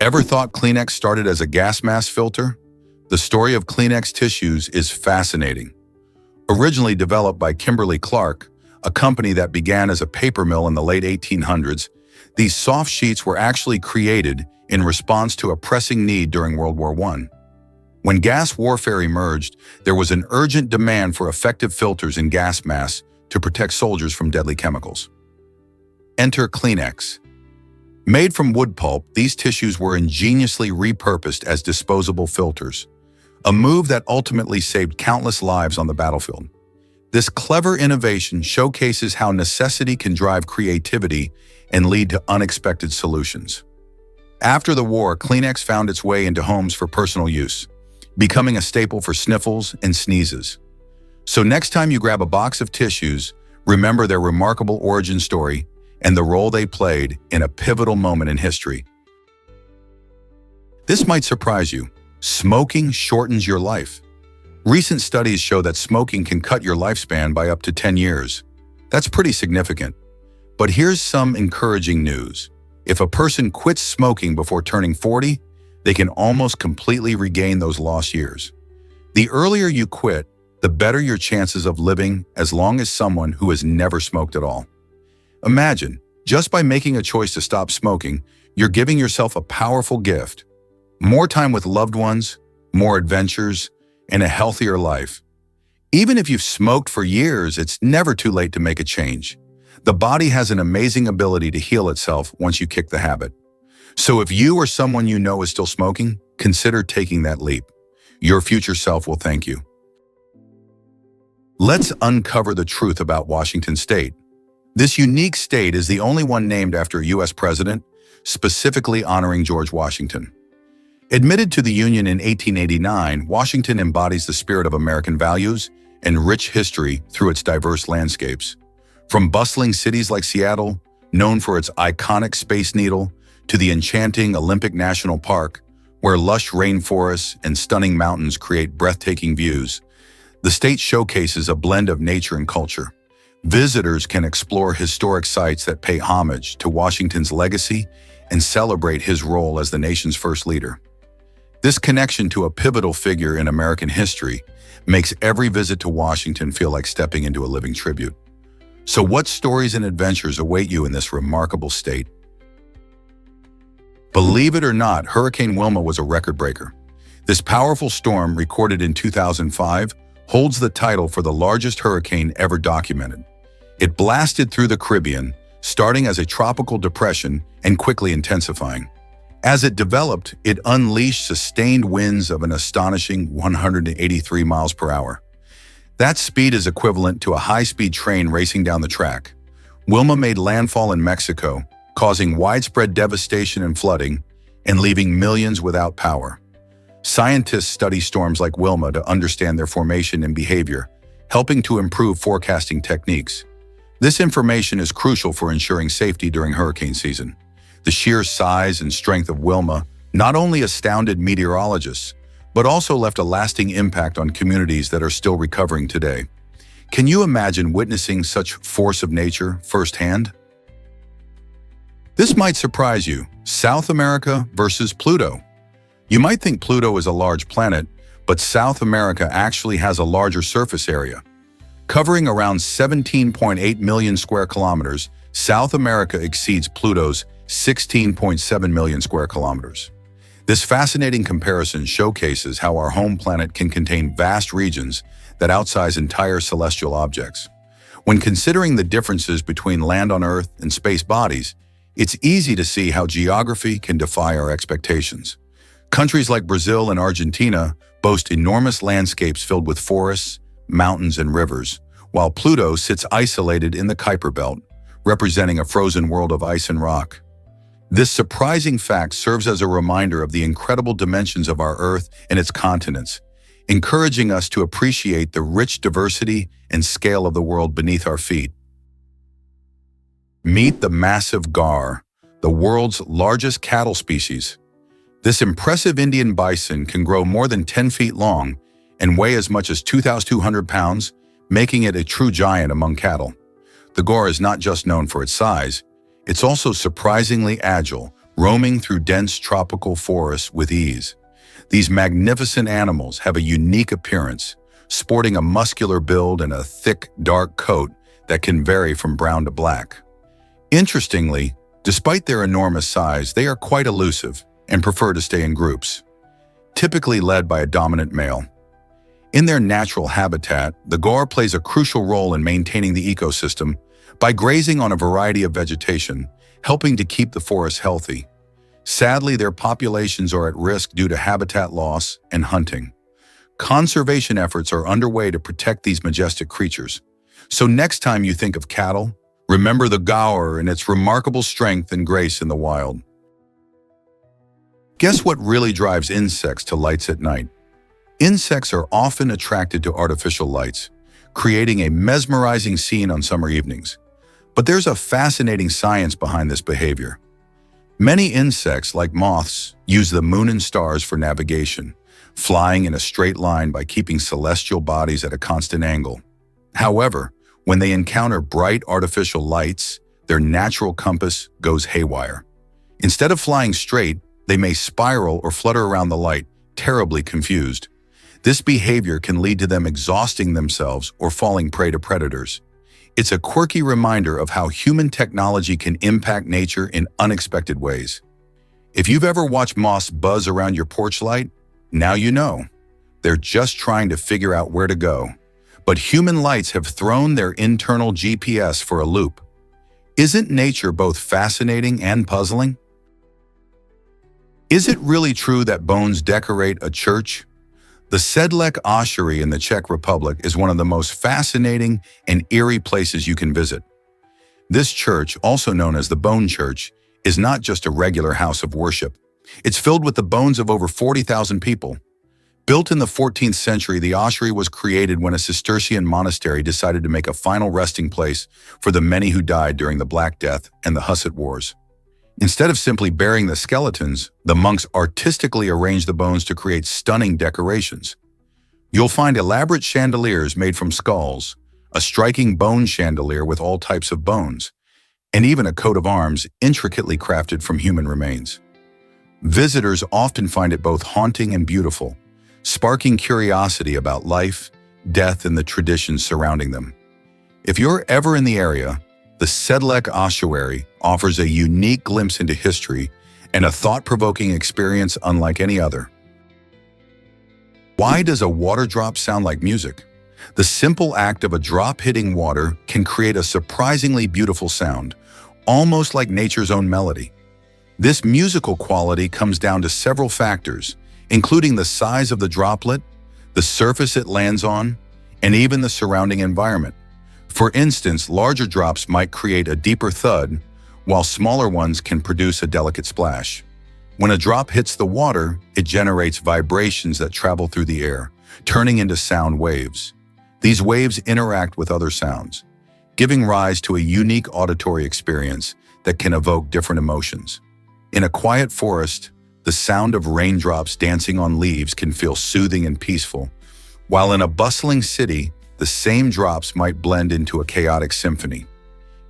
Ever thought Kleenex started as a gas mask filter? The story of Kleenex tissues is fascinating. Originally developed by Kimberly-Clark, a company that began as a paper mill in the late 1800s, these soft sheets were actually created in response to a pressing need during World War I. When gas warfare emerged, there was an urgent demand for effective filters in gas masks to protect soldiers from deadly chemicals. Enter Kleenex. Made from wood pulp, these tissues were ingeniously repurposed as disposable filters, a move that ultimately saved countless lives on the battlefield. This clever innovation showcases how necessity can drive creativity and lead to unexpected solutions. After the war, Kleenex found its way into homes for personal use, becoming a staple for sniffles and sneezes. So next time you grab a box of tissues, remember their remarkable origin story and the role they played in a pivotal moment in history. This might surprise you. Smoking shortens your life. Recent studies show that smoking can cut your lifespan by up to 10 years. That's pretty significant. But here's some encouraging news. If a person quits smoking before turning 40, they can almost completely regain those lost years. The earlier you quit, the better your chances of living as long as someone who has never smoked at all. Imagine, just by making a choice to stop smoking, you're giving yourself a powerful gift. More time with loved ones, more adventures, and a healthier life. Even if you've smoked for years, it's never too late to make a change. The body has an amazing ability to heal itself once you kick the habit. So if you or someone you know is still smoking, consider taking that leap. Your future self will thank you. Let's uncover the truth about Washington State. This unique state is the only one named after a U.S. president, specifically honoring George Washington. Admitted to the Union in 1889, Washington embodies the spirit of American values and rich history through its diverse landscapes. From bustling cities like Seattle, known for its iconic Space Needle, to the enchanting Olympic National Park, where lush rainforests and stunning mountains create breathtaking views, the state showcases a blend of nature and culture. Visitors can explore historic sites that pay homage to Washington's legacy and celebrate his role as the nation's first leader. This connection to a pivotal figure in American history makes every visit to Washington feel like stepping into a living tribute. So what stories and adventures await you in this remarkable state? Believe it or not, Hurricane Wilma was a record breaker. This powerful storm, recorded in 2005, holds the title for the largest hurricane ever documented. It blasted through the Caribbean, starting as a tropical depression and quickly intensifying. As it developed, it unleashed sustained winds of an astonishing 183 miles per hour. That speed is equivalent to a high-speed train racing down the track. Wilma made landfall in Mexico, causing widespread devastation and flooding, and leaving millions without power. Scientists study storms like Wilma to understand their formation and behavior, helping to improve forecasting techniques. This information is crucial for ensuring safety during hurricane season. The sheer size and strength of Wilma not only astounded meteorologists, but also left a lasting impact on communities that are still recovering today. Can you imagine witnessing such force of nature firsthand? This might surprise you. South America versus Pluto. You might think Pluto is a large planet, but South America actually has a larger surface area. Covering around 17.8 million square kilometers, South America exceeds Pluto's 16.7 million square kilometers. This fascinating comparison showcases how our home planet can contain vast regions that outsize entire celestial objects. When considering the differences between land on Earth and space bodies, it's easy to see how geography can defy our expectations. Countries like Brazil and Argentina boast enormous landscapes filled with forests, mountains, and rivers, while Pluto sits isolated in the Kuiper Belt, representing a frozen world of ice and rock. This surprising fact serves as a reminder of the incredible dimensions of our Earth and its continents, encouraging us to appreciate the rich diversity and scale of the world beneath our feet. Meet the massive gaur, the world's largest cattle species. This impressive Indian bison can grow more than 10 feet long and weigh as much as 2,200 pounds, making it a true giant among cattle. The gaur is not just known for its size, it's also surprisingly agile, roaming through dense tropical forests with ease. These magnificent animals have a unique appearance, sporting a muscular build and a thick, dark coat that can vary from brown to black. Interestingly, despite their enormous size, they are quite elusive and prefer to stay in groups, typically led by a dominant male. In their natural habitat, the gaur plays a crucial role in maintaining the ecosystem by grazing on a variety of vegetation, helping to keep the forest healthy. Sadly, their populations are at risk due to habitat loss and hunting. Conservation efforts are underway to protect these majestic creatures. So next time you think of cattle, remember the gaur and its remarkable strength and grace in the wild. Guess what really drives insects to lights at night? Insects are often attracted to artificial lights, creating a mesmerizing scene on summer evenings. But there's a fascinating science behind this behavior. Many insects, like moths, use the moon and stars for navigation, flying in a straight line by keeping celestial bodies at a constant angle. However, when they encounter bright artificial lights, their natural compass goes haywire. Instead of flying straight, they may spiral or flutter around the light, terribly confused. This behavior can lead to them exhausting themselves or falling prey to predators. It's a quirky reminder of how human technology can impact nature in unexpected ways. If you've ever watched moths buzz around your porch light, now you know. They're just trying to figure out where to go. But human lights have thrown their internal GPS for a loop. Isn't nature both fascinating and puzzling? Is it really true that bones decorate a church? The Sedlec Ossuary in the Czech Republic is one of the most fascinating and eerie places you can visit. This church, also known as the Bone Church, is not just a regular house of worship. It's filled with the bones of over 40,000 people. Built in the 14th century, the ossuary was created when a Cistercian monastery decided to make a final resting place for the many who died during the Black Death and the Hussite Wars. Instead of simply burying the skeletons, the monks artistically arranged the bones to create stunning decorations. You'll find elaborate chandeliers made from skulls, a striking bone chandelier with all types of bones, and even a coat of arms intricately crafted from human remains. Visitors often find it both haunting and beautiful, sparking curiosity about life, death, and the traditions surrounding them. If you're ever in the area, the Sedlec Ossuary offers a unique glimpse into history and a thought-provoking experience unlike any other. Why does a water drop sound like music? The simple act of a drop hitting water can create a surprisingly beautiful sound, almost like nature's own melody. This musical quality comes down to several factors, including the size of the droplet, the surface it lands on, and even the surrounding environment. For instance, larger drops might create a deeper thud, while smaller ones can produce a delicate splash. When a drop hits the water, it generates vibrations that travel through the air, turning into sound waves. These waves interact with other sounds, giving rise to a unique auditory experience that can evoke different emotions. In a quiet forest, the sound of raindrops dancing on leaves can feel soothing and peaceful, while in a bustling city, the same drops might blend into a chaotic symphony.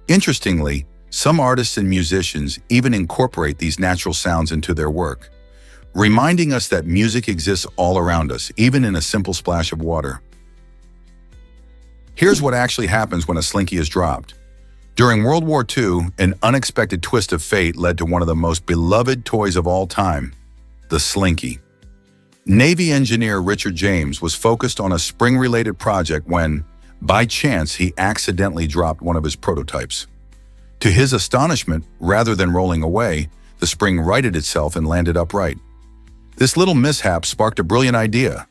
Interestingly, some artists and musicians even incorporate these natural sounds into their work, reminding us that music exists all around us, even in a simple splash of water. Here's what actually happens when a slinky is dropped. During World War II, an unexpected twist of fate led to one of the most beloved toys of all time, the slinky. Navy engineer Richard James was focused on a spring-related project when, by chance, he accidentally dropped one of his prototypes. To his astonishment, rather than rolling away, the spring righted itself and landed upright. This little mishap sparked a brilliant idea.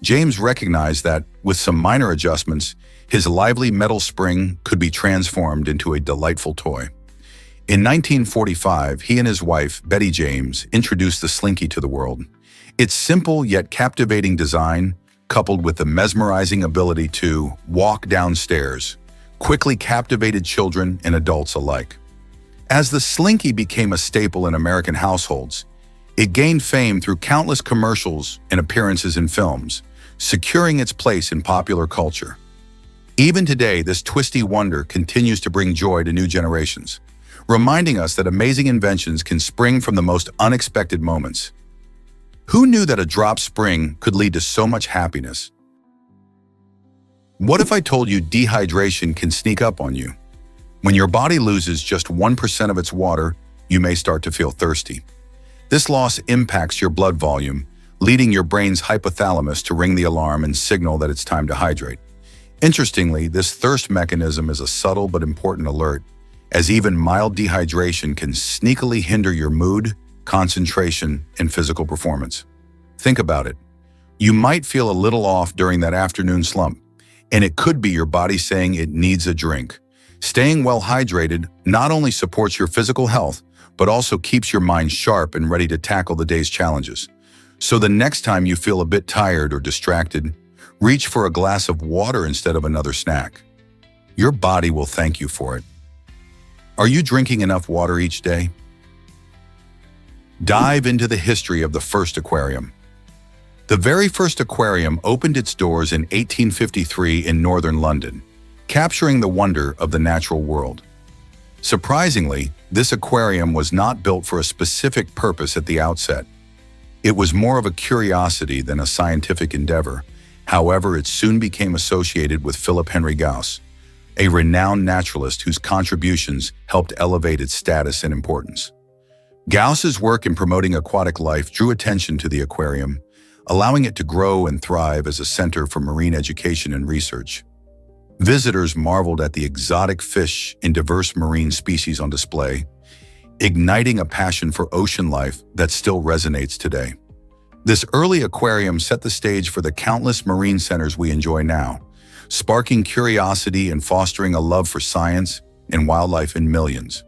James recognized that, with some minor adjustments, his lively metal spring could be transformed into a delightful toy. In 1945, he and his wife, Betty James, introduced the slinky to the world. Its simple yet captivating design, coupled with the mesmerizing ability to walk downstairs, quickly captivated children and adults alike. As the slinky became a staple in American households, it gained fame through countless commercials and appearances in films, securing its place in popular culture. Even today, this twisty wonder continues to bring joy to new generations, reminding us that amazing inventions can spring from the most unexpected moments. Who knew that a drop spring could lead to so much happiness? What if I told you dehydration can sneak up on you? When your body loses just 1% of its water, you may start to feel thirsty. This loss impacts your blood volume, leading your brain's hypothalamus to ring the alarm and signal that it's time to hydrate. Interestingly, this thirst mechanism is a subtle but important alert, as even mild dehydration can sneakily hinder your mood, concentration, and physical performance. Think about it. You might feel a little off during that afternoon slump, and it could be your body saying it needs a drink. Staying well hydrated not only supports your physical health, but also keeps your mind sharp and ready to tackle the day's challenges. So the next time you feel a bit tired or distracted, reach for a glass of water instead of another snack. Your body will thank you for it. Are you drinking enough water each day? Dive into the history of the first aquarium. The very first aquarium opened its doors in 1853 in northern London, capturing the wonder of the natural world. Surprisingly, this aquarium was not built for a specific purpose at the outset. It was more of a curiosity than a scientific endeavor. However, it soon became associated with Philip Henry Gauss, a renowned naturalist whose contributions helped elevate its status and importance. Gauss's work in promoting aquatic life drew attention to the aquarium, allowing it to grow and thrive as a center for marine education and research. Visitors marveled at the exotic fish and diverse marine species on display, igniting a passion for ocean life that still resonates today. This early aquarium set the stage for the countless marine centers we enjoy now, sparking curiosity and fostering a love for science and wildlife in millions.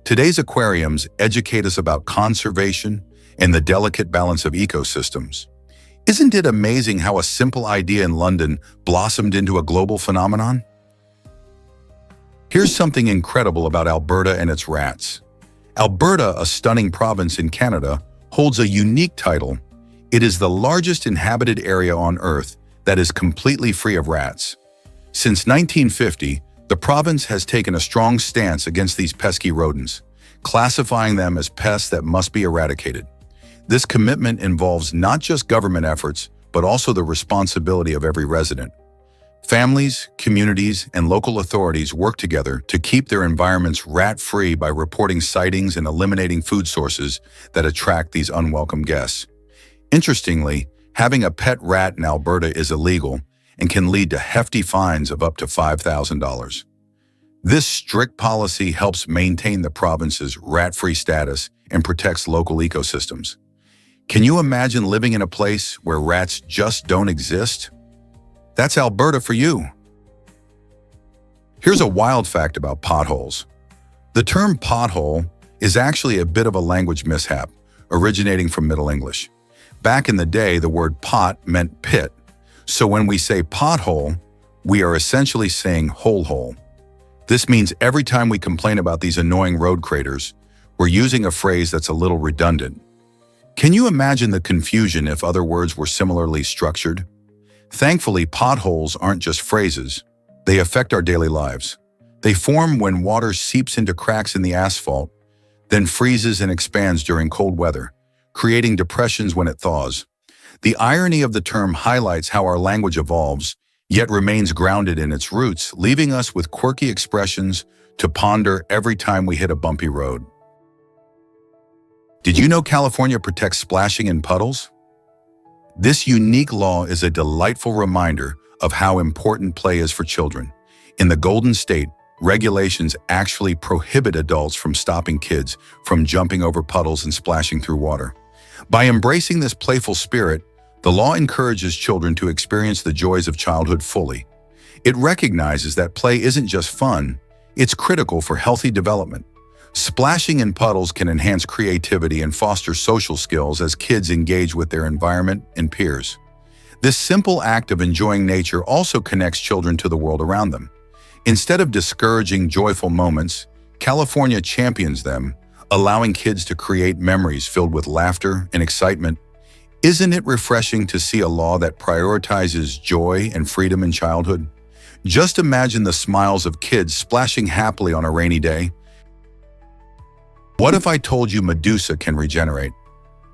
Today's aquariums educate us about conservation and the delicate balance of ecosystems. Isn't it amazing how a simple idea in London blossomed into a global phenomenon? Here's something incredible about Alberta and its rats. Alberta, a stunning province in Canada, holds a unique title. It is the largest inhabited area on Earth that is completely free of rats. Since 1950, the province has taken a strong stance against these pesky rodents, classifying them as pests that must be eradicated. This commitment involves not just government efforts, but also the responsibility of every resident. Families, communities, and local authorities work together to keep their environments rat-free by reporting sightings and eliminating food sources that attract these unwelcome guests. Interestingly, having a pet rat in Alberta is illegal and can lead to hefty fines of up to $5,000. This strict policy helps maintain the province's rat-free status and protects local ecosystems. Can you imagine living in a place where rats just don't exist? That's Alberta for you. Here's a wild fact about potholes. The term pothole is actually a bit of a language mishap, originating from Middle English. Back in the day, the word pot meant pit, so when we say pothole, we are essentially saying hole. This means every time we complain about these annoying road craters, we're using a phrase that's a little redundant. Can you imagine the confusion if other words were similarly structured? Thankfully, potholes aren't just phrases. They affect our daily lives. They form when water seeps into cracks in the asphalt, then freezes and expands during cold weather, creating depressions when it thaws. The irony of the term highlights how our language evolves, yet remains grounded in its roots, leaving us with quirky expressions to ponder every time we hit a bumpy road. Did you know California protects splashing in puddles? This unique law is a delightful reminder of how important play is for children. In the Golden State, regulations actually prohibit adults from stopping kids from jumping over puddles and splashing through water. By embracing this playful spirit, the law encourages children to experience the joys of childhood fully. It recognizes that play isn't just fun, it's critical for healthy development. Splashing in puddles can enhance creativity and foster social skills as kids engage with their environment and peers. This simple act of enjoying nature also connects children to the world around them. Instead of discouraging joyful moments, California champions them, allowing kids to create memories filled with laughter and excitement. Isn't it refreshing to see a law that prioritizes joy and freedom in childhood? Just imagine the smiles of kids splashing happily on a rainy day. What if I told you Medusa can regenerate?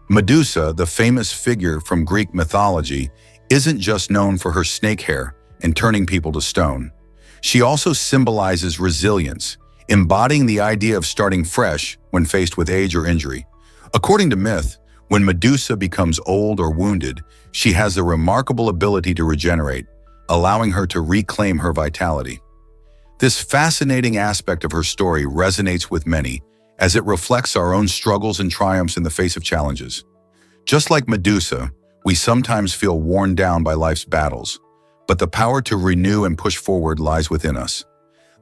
Medusa, the famous figure from Greek mythology, isn't just known for her snake hair and turning people to stone. She also symbolizes resilience, embodying the idea of starting fresh when faced with age or injury. According to myth, when Medusa becomes old or wounded, she has the remarkable ability to regenerate, allowing her to reclaim her vitality. This fascinating aspect of her story resonates with many, as it reflects our own struggles and triumphs in the face of challenges. Just like Medusa, we sometimes feel worn down by life's battles, but the power to renew and push forward lies within us.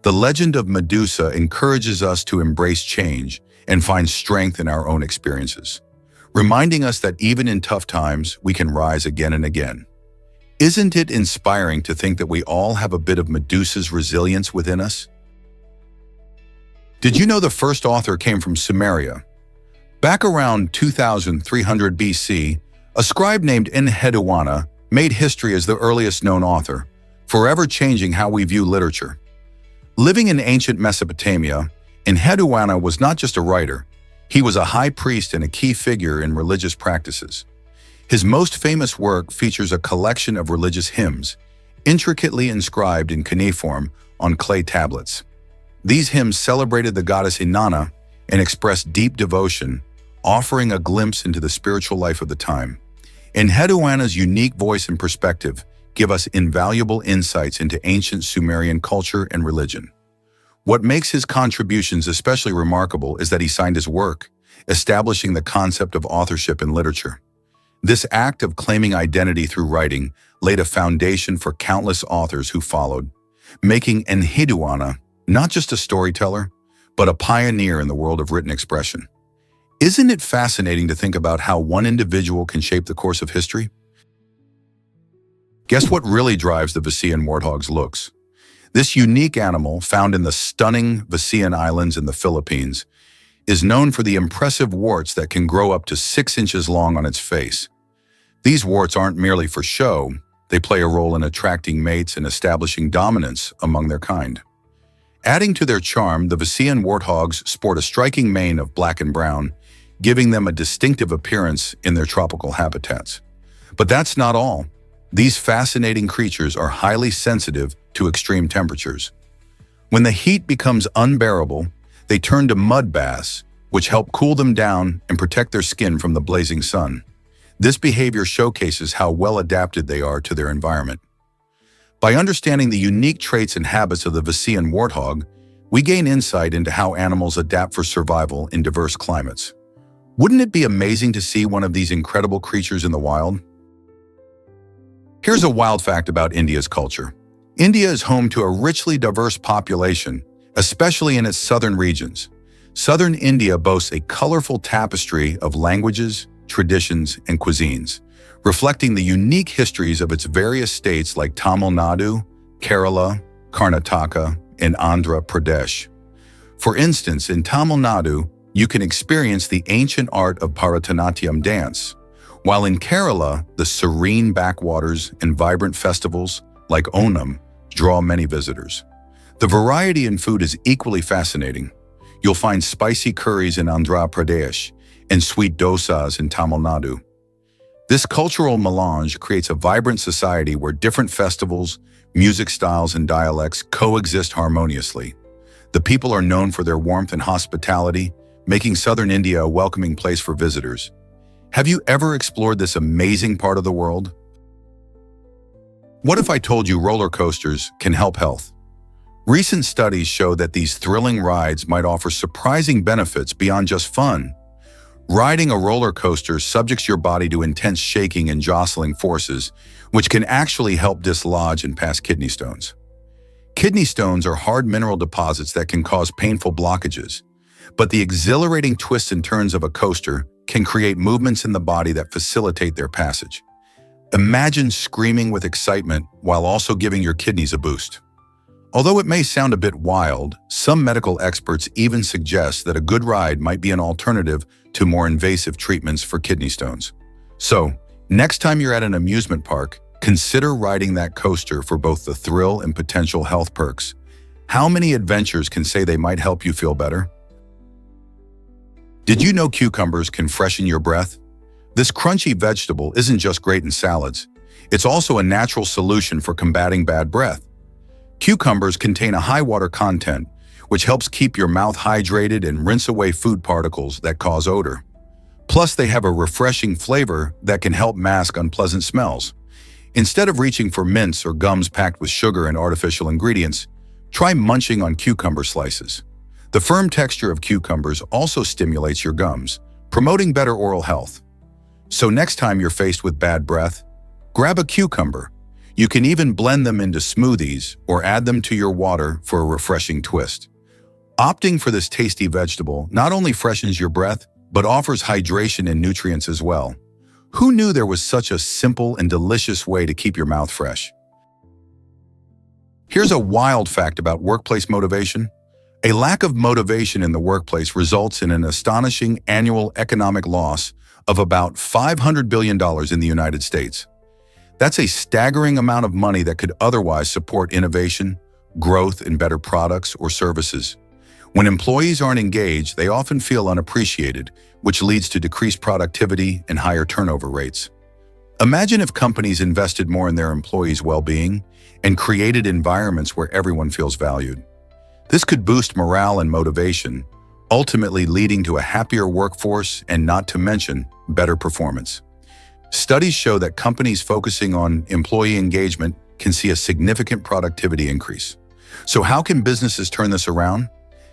The legend of Medusa encourages us to embrace change and find strength in our own experiences, reminding us that even in tough times, we can rise again and again. Isn't it inspiring to think that we all have a bit of Medusa's resilience within us? Did you know the first author came from Sumeria? Back around 2300 BC, a scribe named Enheduanna made history as the earliest known author, forever changing how we view literature. Living in ancient Mesopotamia, Enheduanna was not just a writer, he was a high priest and a key figure in religious practices. His most famous work features a collection of religious hymns, intricately inscribed in cuneiform on clay tablets. These hymns celebrated the goddess Inanna and expressed deep devotion, offering a glimpse into the spiritual life of the time. Enheduanna's unique voice and perspective give us invaluable insights into ancient Sumerian culture and religion. What makes his contributions especially remarkable is that he signed his work, establishing the concept of authorship in literature. This act of claiming identity through writing laid a foundation for countless authors who followed, making Enheduanna not just a storyteller, but a pioneer in the world of written expression. Isn't it fascinating to think about how one individual can shape the course of history? Guess what really drives the Visayan warthog's looks? This unique animal, found in the stunning Visayan Islands in the Philippines, is known for the impressive warts that can grow up to 6 inches long on its face. These warts aren't merely for show, they play a role in attracting mates and establishing dominance among their kind. Adding to their charm, the Visayan warthogs sport a striking mane of black and brown, giving them a distinctive appearance in their tropical habitats. But that's not all. These fascinating creatures are highly sensitive to extreme temperatures. When the heat becomes unbearable, they turn to mud baths, which help cool them down and protect their skin from the blazing sun. This behavior showcases how well adapted they are to their environment. By understanding the unique traits and habits of the Visayan warthog, we gain insight into how animals adapt for survival in diverse climates. Wouldn't it be amazing to see one of these incredible creatures in the wild? Here's a wild fact about India's culture. India is home to a richly diverse population, especially in its southern regions. Southern India boasts a colorful tapestry of languages, traditions, and cuisines, reflecting the unique histories of its various states like Tamil Nadu, Kerala, Karnataka, and Andhra Pradesh. For instance, in Tamil Nadu, you can experience the ancient art of Bharatanatyam dance, while in Kerala, the serene backwaters and vibrant festivals like Onam draw many visitors. The variety in food is equally fascinating. You'll find spicy curries in Andhra Pradesh and sweet dosas in Tamil Nadu. This cultural melange creates a vibrant society where different festivals, music styles, and dialects coexist harmoniously. The people are known for their warmth and hospitality, making southern India a welcoming place for visitors. Have you ever explored this amazing part of the world? What if I told you roller coasters can help health? Recent studies show that these thrilling rides might offer surprising benefits beyond just fun. Riding a roller coaster subjects your body to intense shaking and jostling forces, which can actually help dislodge and pass kidney stones. Kidney stones are hard mineral deposits that can cause painful blockages, but the exhilarating twists and turns of a coaster can create movements in the body that facilitate their passage. Imagine screaming with excitement while also giving your kidneys a boost. Although it may sound a bit wild, some medical experts even suggest that a good ride might be an alternative to more invasive treatments for kidney stones. So, next time you're at an amusement park, consider riding that coaster for both the thrill and potential health perks. How many adventures can say they might help you feel better? Did you know cucumbers can freshen your breath? This crunchy vegetable isn't just great in salads. It's also a natural solution for combating bad breath. Cucumbers contain a high water content, which helps keep your mouth hydrated and rinse away food particles that cause odor. Plus, they have a refreshing flavor that can help mask unpleasant smells. Instead of reaching for mints or gums packed with sugar and artificial ingredients, try munching on cucumber slices. The firm texture of cucumbers also stimulates your gums, promoting better oral health. So next time you're faced with bad breath, grab a cucumber. You can even blend them into smoothies or add them to your water for a refreshing twist. Opting for this tasty vegetable not only freshens your breath, but offers hydration and nutrients as well. Who knew there was such a simple and delicious way to keep your mouth fresh? Here's a wild fact about workplace motivation. A lack of motivation in the workplace results in an astonishing annual economic loss of about $500 billion in the United States. That's a staggering amount of money that could otherwise support innovation, growth, and better products or services. When employees aren't engaged, they often feel unappreciated, which leads to decreased productivity and higher turnover rates. Imagine if companies invested more in their employees' well-being and created environments where everyone feels valued. This could boost morale and motivation, ultimately leading to a happier workforce and, not to mention, better performance. Studies show that companies focusing on employee engagement can see a significant productivity increase. So how can businesses turn this around?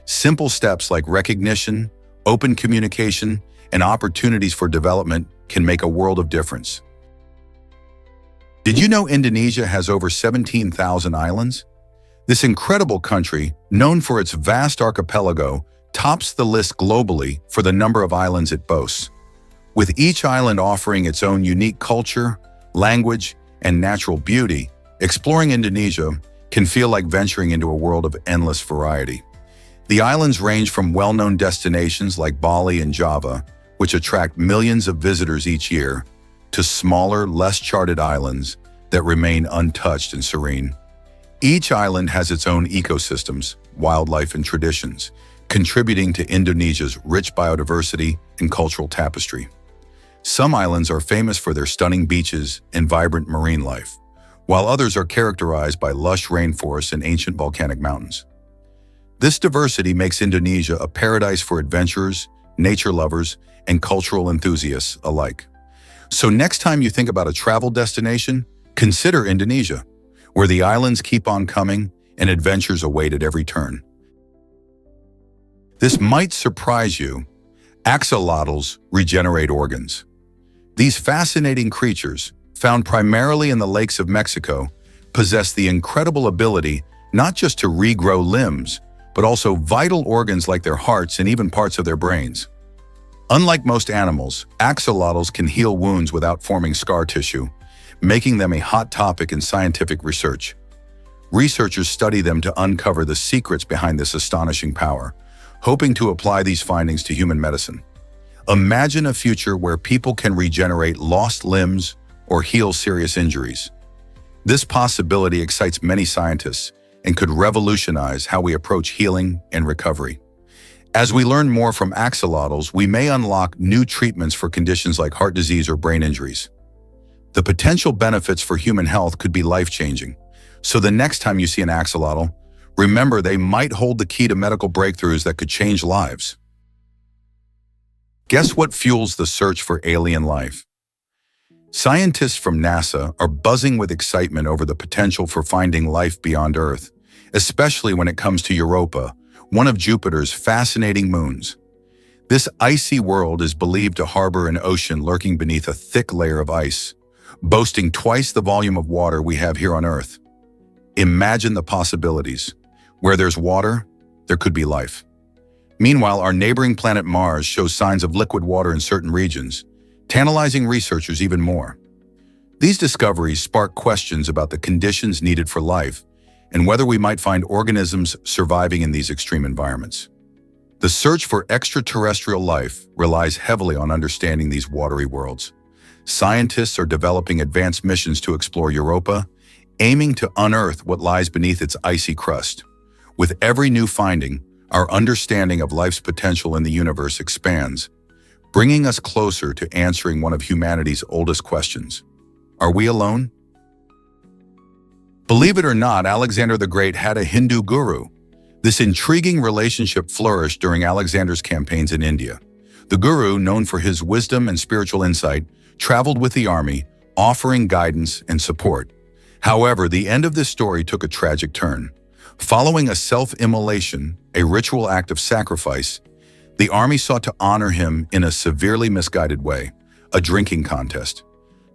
Simple steps like recognition, open communication, and opportunities for development can make a world of difference. Did you know Indonesia has over 17,000 islands? This incredible country, known for its vast archipelago, tops the list globally for the number of islands it boasts. With each island offering its own unique culture, language, and natural beauty, exploring Indonesia can feel like venturing into a world of endless variety. The islands range from well-known destinations like Bali and Java, which attract millions of visitors each year, to smaller, less charted islands that remain untouched and serene. Each island has its own ecosystems, wildlife, and traditions, contributing to Indonesia's rich biodiversity and cultural tapestry. Some islands are famous for their stunning beaches and vibrant marine life, while others are characterized by lush rainforests and ancient volcanic mountains. This diversity makes Indonesia a paradise for adventurers, nature lovers, and cultural enthusiasts alike. So next time you think about a travel destination, consider Indonesia, where the islands keep on coming and adventures await at every turn. This might surprise you. Axolotls regenerate organs. These fascinating creatures, found primarily in the lakes of Mexico, possess the incredible ability not just to regrow limbs, but also vital organs like their hearts and even parts of their brains. Unlike most animals, axolotls can heal wounds without forming scar tissue, making them a hot topic in scientific research. Researchers study them to uncover the secrets behind this astonishing power, hoping to apply these findings to human medicine. Imagine a future where people can regenerate lost limbs or heal serious injuries. This possibility excites many scientists and could revolutionize how we approach healing and recovery. As we learn more from axolotls, we may unlock new treatments for conditions like heart disease or brain injuries. The potential benefits for human health could be life-changing. So the next time you see an axolotl, remember they might hold the key to medical breakthroughs that could change lives. Guess what fuels the search for alien life? Scientists from NASA are buzzing with excitement over the potential for finding life beyond Earth, especially when it comes to Europa, one of Jupiter's fascinating moons. This icy world is believed to harbor an ocean lurking beneath a thick layer of ice, boasting twice the volume of water we have here on Earth. Imagine the possibilities. Where there's water, there could be life. Meanwhile, our neighboring planet Mars shows signs of liquid water in certain regions, tantalizing researchers even more. These discoveries spark questions about the conditions needed for life and whether we might find organisms surviving in these extreme environments. The search for extraterrestrial life relies heavily on understanding these watery worlds. Scientists are developing advanced missions to explore Europa, aiming to unearth what lies beneath its icy crust. With every new finding, our understanding of life's potential in the universe expands, bringing us closer to answering one of humanity's oldest questions. Are we alone? Believe it or not, Alexander the Great had a Hindu guru. This intriguing relationship flourished during Alexander's campaigns in India. The guru, known for his wisdom and spiritual insight, traveled with the army, offering guidance and support. However, the end of this story took a tragic turn. Following a self-immolation, a ritual act of sacrifice, the army sought to honor him in a severely misguided way, a drinking contest.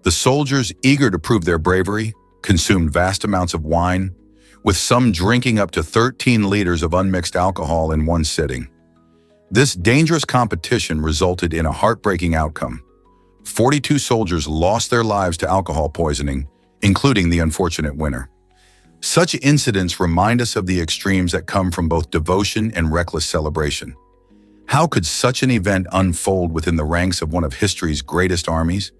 The soldiers, eager to prove their bravery, consumed vast amounts of wine, with some drinking up to 13 liters of unmixed alcohol in one sitting. This dangerous competition resulted in a heartbreaking outcome. 42 soldiers lost their lives to alcohol poisoning, including the unfortunate winner. Such incidents remind us of the extremes that come from both devotion and reckless celebration. How could such an event unfold within the ranks of one of history's greatest armies?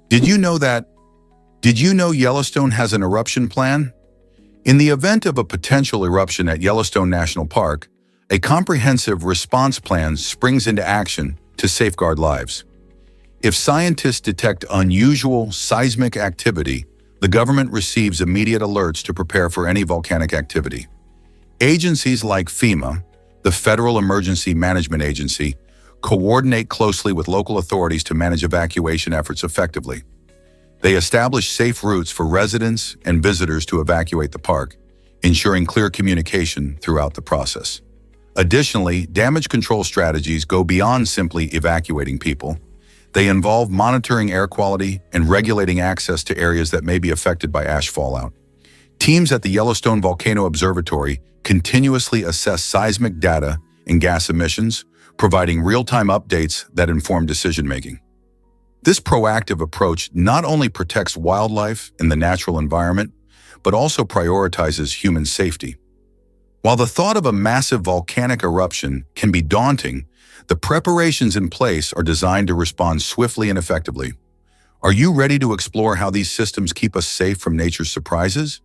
Did you know Yellowstone has an eruption plan? In the event of a potential eruption at Yellowstone National Park, a comprehensive response plan springs into action to safeguard lives. If scientists detect unusual seismic activity, the government receives immediate alerts to prepare for any volcanic activity. Agencies like FEMA, the Federal Emergency Management Agency, coordinate closely with local authorities to manage evacuation efforts effectively. They establish safe routes for residents and visitors to evacuate the park, ensuring clear communication throughout the process. Additionally, damage control strategies go beyond simply evacuating people. They involve monitoring air quality and regulating access to areas that may be affected by ash fallout. Teams at the Yellowstone Volcano Observatory continuously assess seismic data and gas emissions, providing real-time updates that inform decision-making. This proactive approach not only protects wildlife and the natural environment, but also prioritizes human safety. While the thought of a massive volcanic eruption can be daunting, the preparations in place are designed to respond swiftly and effectively. Are you ready to explore how these systems keep us safe from nature's surprises?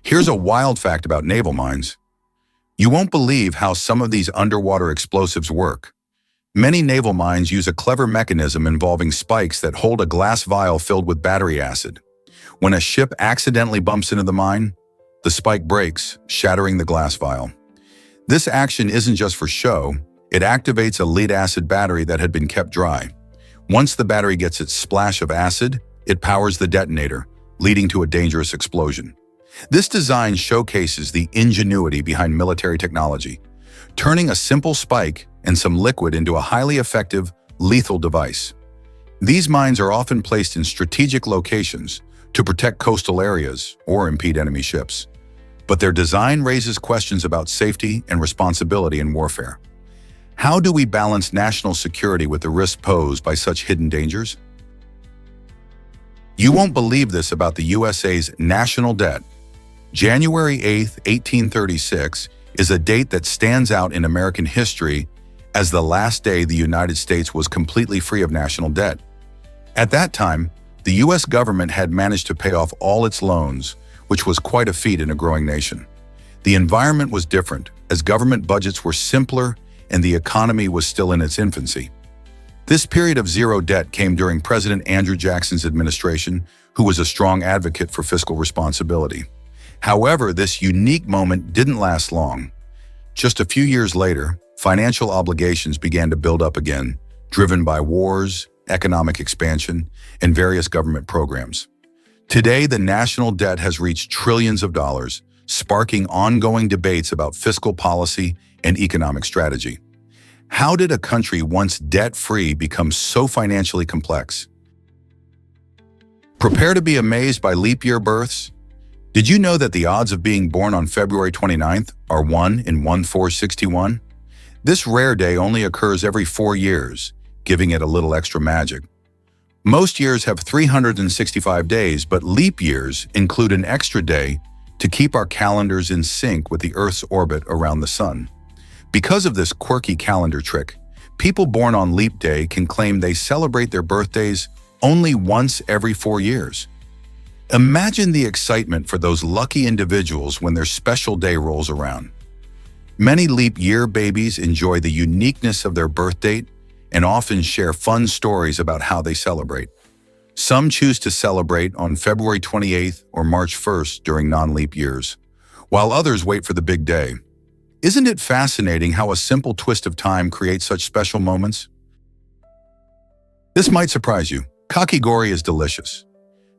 Here's a wild fact about naval mines. You won't believe how some of these underwater explosives work. Many naval mines use a clever mechanism involving spikes that hold a glass vial filled with battery acid. When a ship accidentally bumps into the mine, the spike breaks, shattering the glass vial. This action isn't just for show, it activates a lead-acid battery that had been kept dry. Once the battery gets its splash of acid, it powers the detonator, leading to a dangerous explosion. This design showcases the ingenuity behind military technology, turning a simple spike and some liquid into a highly effective, lethal device. These mines are often placed in strategic locations to protect coastal areas or impede enemy ships. But their design raises questions about safety and responsibility in warfare. How do we balance national security with the risks posed by such hidden dangers? You won't believe this about the USA's national debt. January 8, 1836, is a date that stands out in American history as the last day the United States was completely free of national debt. At that time, the U.S. government had managed to pay off all its loans, which was quite a feat in a growing nation. The environment was different, as government budgets were simpler and the economy was still in its infancy. This period of zero debt came during President Andrew Jackson's administration, who was a strong advocate for fiscal responsibility. However, this unique moment didn't last long. Just a few years later, financial obligations began to build up again, driven by wars, economic expansion, and various government programs. Today, the national debt has reached trillions of dollars, sparking ongoing debates about fiscal policy and economic strategy. How did a country once debt-free become so financially complex? Prepare to be amazed by leap year births. Did you know that the odds of being born on February 29th are 1 in 1461? This rare day only occurs every 4 years, giving it a little extra magic. Most years have 365 days, but leap years include an extra day to keep our calendars in sync with the Earth's orbit around the Sun. Because of this quirky calendar trick, people born on leap day can claim they celebrate their birthdays only once every 4 years. Imagine the excitement for those lucky individuals when their special day rolls around. Many leap year babies enjoy the uniqueness of their birth date and often share fun stories about how they celebrate. Some choose to celebrate on February 28th or March 1st during non-leap years, while others wait for the big day. Isn't it fascinating how a simple twist of time creates such special moments? This might surprise you. Kakigori is delicious.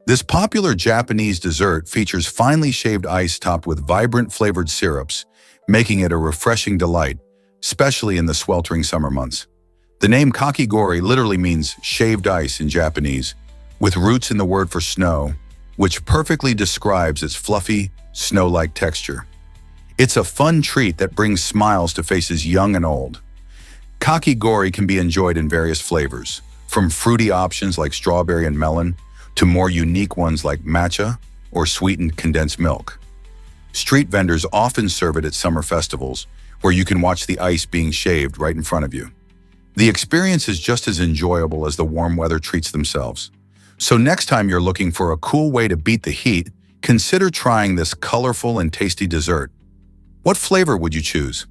This popular Japanese dessert features finely shaved ice topped with vibrant flavored syrups, making it a refreshing delight, especially in the sweltering summer months. The name kakigori literally means shaved ice in Japanese, with roots in the word for snow, which perfectly describes its fluffy, snow-like texture. It's a fun treat that brings smiles to faces young and old. Kakigori can be enjoyed in various flavors, from fruity options like strawberry and melon, to more unique ones like matcha or sweetened condensed milk. Street vendors often serve it at summer festivals, where you can watch the ice being shaved right in front of you. The experience is just as enjoyable as the warm weather treats themselves. So next time you're looking for a cool way to beat the heat, consider trying this colorful and tasty dessert. What flavor would you choose?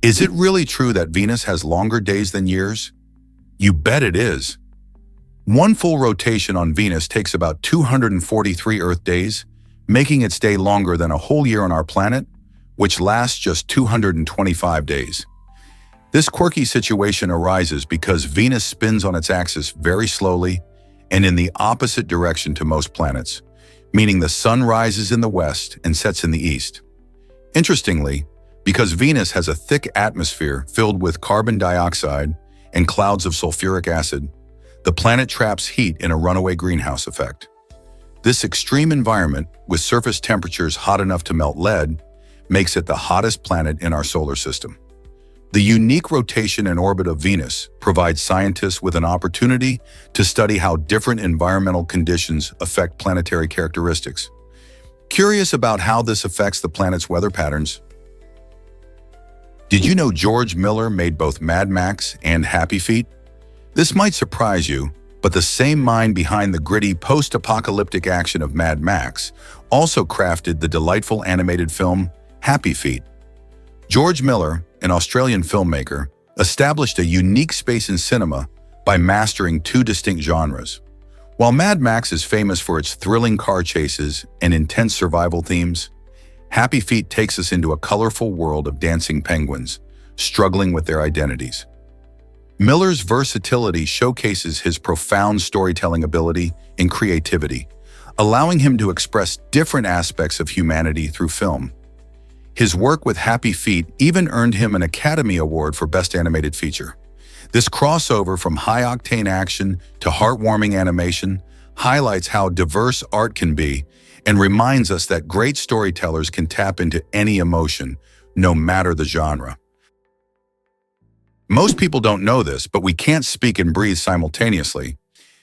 Is it really true that Venus has longer days than years? You bet it is. One full rotation on Venus takes about 243 Earth days, making its day longer than a whole year on our planet, which lasts just 225 days. This quirky situation arises because Venus spins on its axis very slowly and in the opposite direction to most planets, meaning the sun rises in the west and sets in the east. Interestingly, because Venus has a thick atmosphere filled with carbon dioxide and clouds of sulfuric acid, the planet traps heat in a runaway greenhouse effect. This extreme environment, with surface temperatures hot enough to melt lead, makes it the hottest planet in our solar system. The unique rotation and orbit of Venus provides scientists with an opportunity to study how different environmental conditions affect planetary characteristics. Curious about how this affects the planet's weather patterns? Did you know George Miller made both Mad Max and Happy Feet? This might surprise you, but the same mind behind the gritty post-apocalyptic action of Mad Max also crafted the delightful animated film Happy Feet. George Miller, an Australian filmmaker, established a unique space in cinema by mastering two distinct genres. While Mad Max is famous for its thrilling car chases and intense survival themes, Happy Feet takes us into a colorful world of dancing penguins, struggling with their identities. Miller's versatility showcases his profound storytelling ability and creativity, allowing him to express different aspects of humanity through film. His work with Happy Feet even earned him an Academy Award for Best Animated Feature. This crossover from high-octane action to heartwarming animation highlights how diverse art can be and reminds us that great storytellers can tap into any emotion, no matter the genre. Most people don't know this, but we can't speak and breathe simultaneously.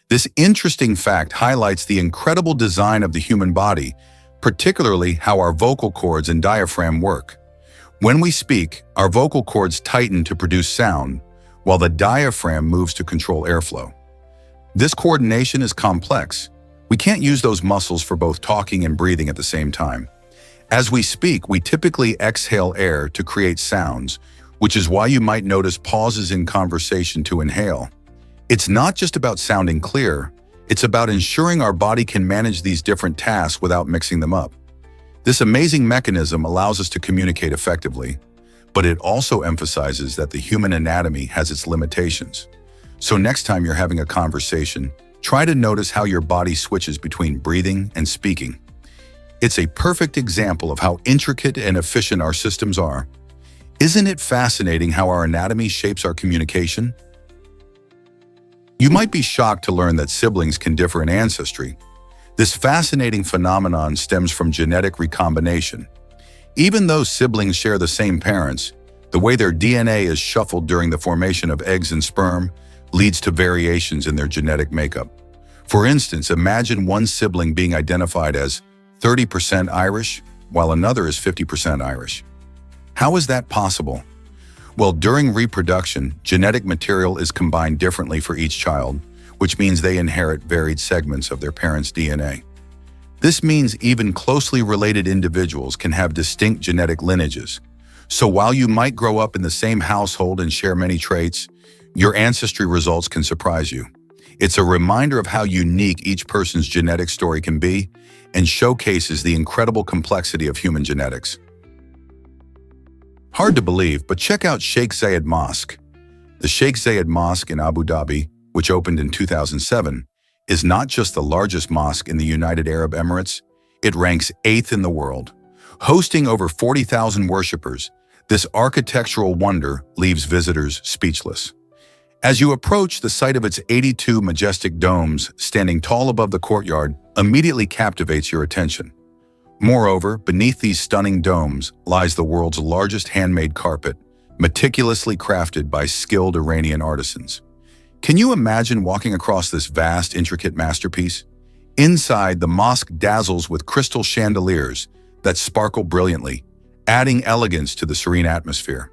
This interesting fact highlights the incredible design of the human body, particularly how our vocal cords and diaphragm work. When we speak, our vocal cords tighten to produce sound, while the diaphragm moves to control airflow. This coordination is complex. We can't use those muscles for both talking and breathing at the same time. As we speak, we typically exhale air to create sounds, which is why you might notice pauses in conversation to inhale. It's not just about sounding clear, it's about ensuring our body can manage these different tasks without mixing them up. This amazing mechanism allows us to communicate effectively, but it also emphasizes that the human anatomy has its limitations. So next time you're having a conversation, try to notice how your body switches between breathing and speaking. It's a perfect example of how intricate and efficient our systems are. Isn't it fascinating how our anatomy shapes our communication? You might be shocked to learn that siblings can differ in ancestry. This fascinating phenomenon stems from genetic recombination. Even though siblings share the same parents, the way their DNA is shuffled during the formation of eggs and sperm leads to variations in their genetic makeup. For instance, imagine one sibling being identified as 30% Irish, while another is 50% Irish. How is that possible? Well, during reproduction, genetic material is combined differently for each child, which means they inherit varied segments of their parents' DNA. This means even closely related individuals can have distinct genetic lineages. So while you might grow up in the same household and share many traits, your ancestry results can surprise you. It's a reminder of how unique each person's genetic story can be and showcases the incredible complexity of human genetics. Hard to believe, but check out Sheikh Zayed Mosque. The Sheikh Zayed Mosque in Abu Dhabi, which opened in 2007, is not just the largest mosque in the United Arab Emirates, it ranks 8th in the world. Hosting over 40,000 worshippers, this architectural wonder leaves visitors speechless. As you approach, the sight of its 82 majestic domes standing tall above the courtyard immediately captivates your attention. Moreover, beneath these stunning domes lies the world's largest handmade carpet, meticulously crafted by skilled Iranian artisans. Can you imagine walking across this vast, intricate masterpiece? Inside, the mosque dazzles with crystal chandeliers that sparkle brilliantly, adding elegance to the serene atmosphere.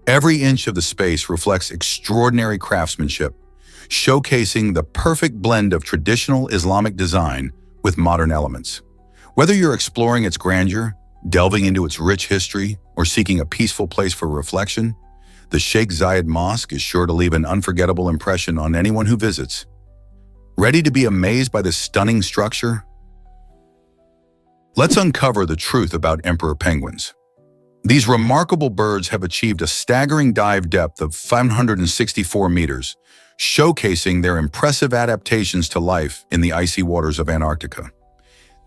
Every inch of the space reflects extraordinary craftsmanship, showcasing the perfect blend of traditional Islamic design with modern elements. Whether you're exploring its grandeur, delving into its rich history, or seeking a peaceful place for reflection, the Sheikh Zayed Mosque is sure to leave an unforgettable impression on anyone who visits. Ready to be amazed by this stunning structure? Let's uncover the truth about emperor penguins. These remarkable birds have achieved a staggering dive depth of 564 meters, showcasing their impressive adaptations to life in the icy waters of Antarctica.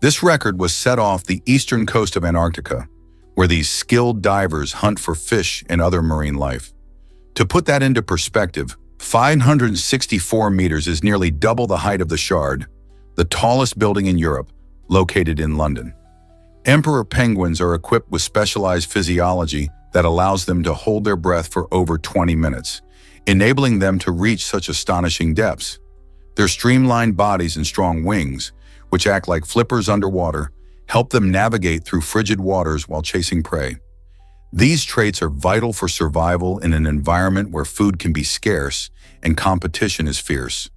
This record was set off the eastern coast of Antarctica, where these skilled divers hunt for fish and other marine life. To put that into perspective, 564 meters is nearly double the height of the Shard, the tallest building in Europe, located in London. Emperor penguins are equipped with specialized physiology that allows them to hold their breath for over 20 minutes, enabling them to reach such astonishing depths. Their streamlined bodies and strong wings, which act like flippers underwater, help them navigate through frigid waters while chasing prey. These traits are vital for survival in an environment where food can be scarce and competition is fierce.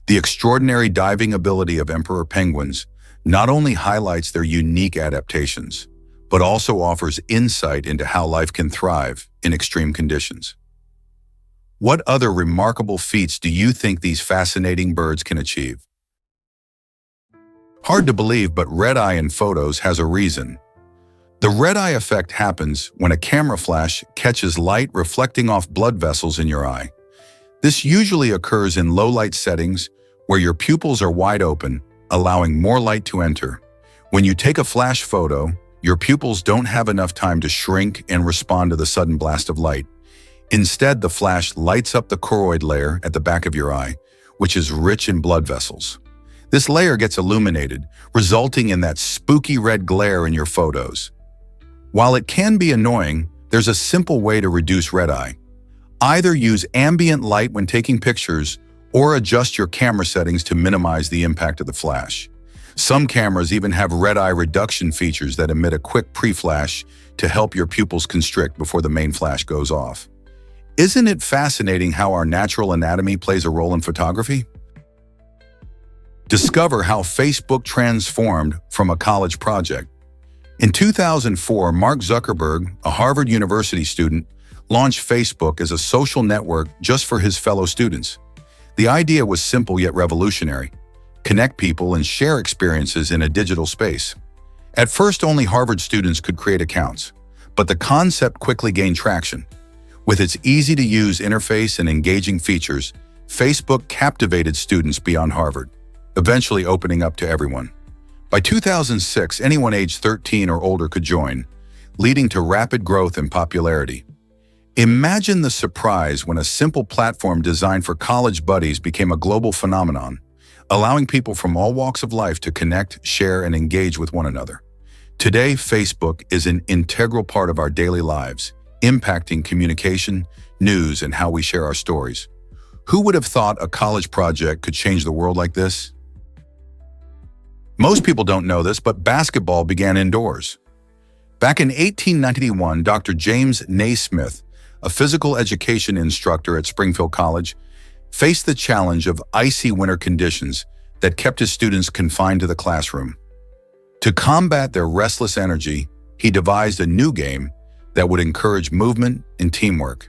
The extraordinary diving ability of emperor penguins not only highlights their unique adaptations, but also offers insight into how life can thrive in extreme conditions. What other remarkable feats do you think these fascinating birds can achieve? Hard to believe, but red-eye in photos has a reason. The red-eye effect happens when a camera flash catches light reflecting off blood vessels in your eye. This usually occurs in low-light settings where your pupils are wide open, allowing more light to enter. When you take a flash photo, your pupils don't have enough time to shrink and respond to the sudden blast of light. Instead, the flash lights up the choroid layer at the back of your eye, which is rich in blood vessels. This layer gets illuminated, resulting in that spooky red glare in your photos. While it can be annoying, there's a simple way to reduce red eye. Either use ambient light when taking pictures or adjust your camera settings to minimize the impact of the flash. Some cameras even have red eye reduction features that emit a quick pre-flash to help your pupils constrict before the main flash goes off. Isn't it fascinating how our natural anatomy plays a role in photography? Discover how Facebook transformed from a college project. In 2004, Mark Zuckerberg, a Harvard University student, launched Facebook as a social network just for his fellow students. The idea was simple yet revolutionary: connect people and share experiences in a digital space. At first, only Harvard students could create accounts, but the concept quickly gained traction. With its easy-to-use interface and engaging features, Facebook captivated students beyond Harvard, eventually opening up to everyone. By 2006, anyone aged 13 or older could join, leading to rapid growth in popularity. Imagine the surprise when a simple platform designed for college buddies became a global phenomenon, allowing people from all walks of life to connect, share, and engage with one another. Today, Facebook is an integral part of our daily lives, impacting communication, news, and how we share our stories. Who would have thought a college project could change the world like this? Most people don't know this, but basketball began indoors. Back in 1891, Dr. James Naismith, a physical education instructor at Springfield College, faced the challenge of icy winter conditions that kept his students confined to the classroom. To combat their restless energy, he devised a new game that would encourage movement and teamwork.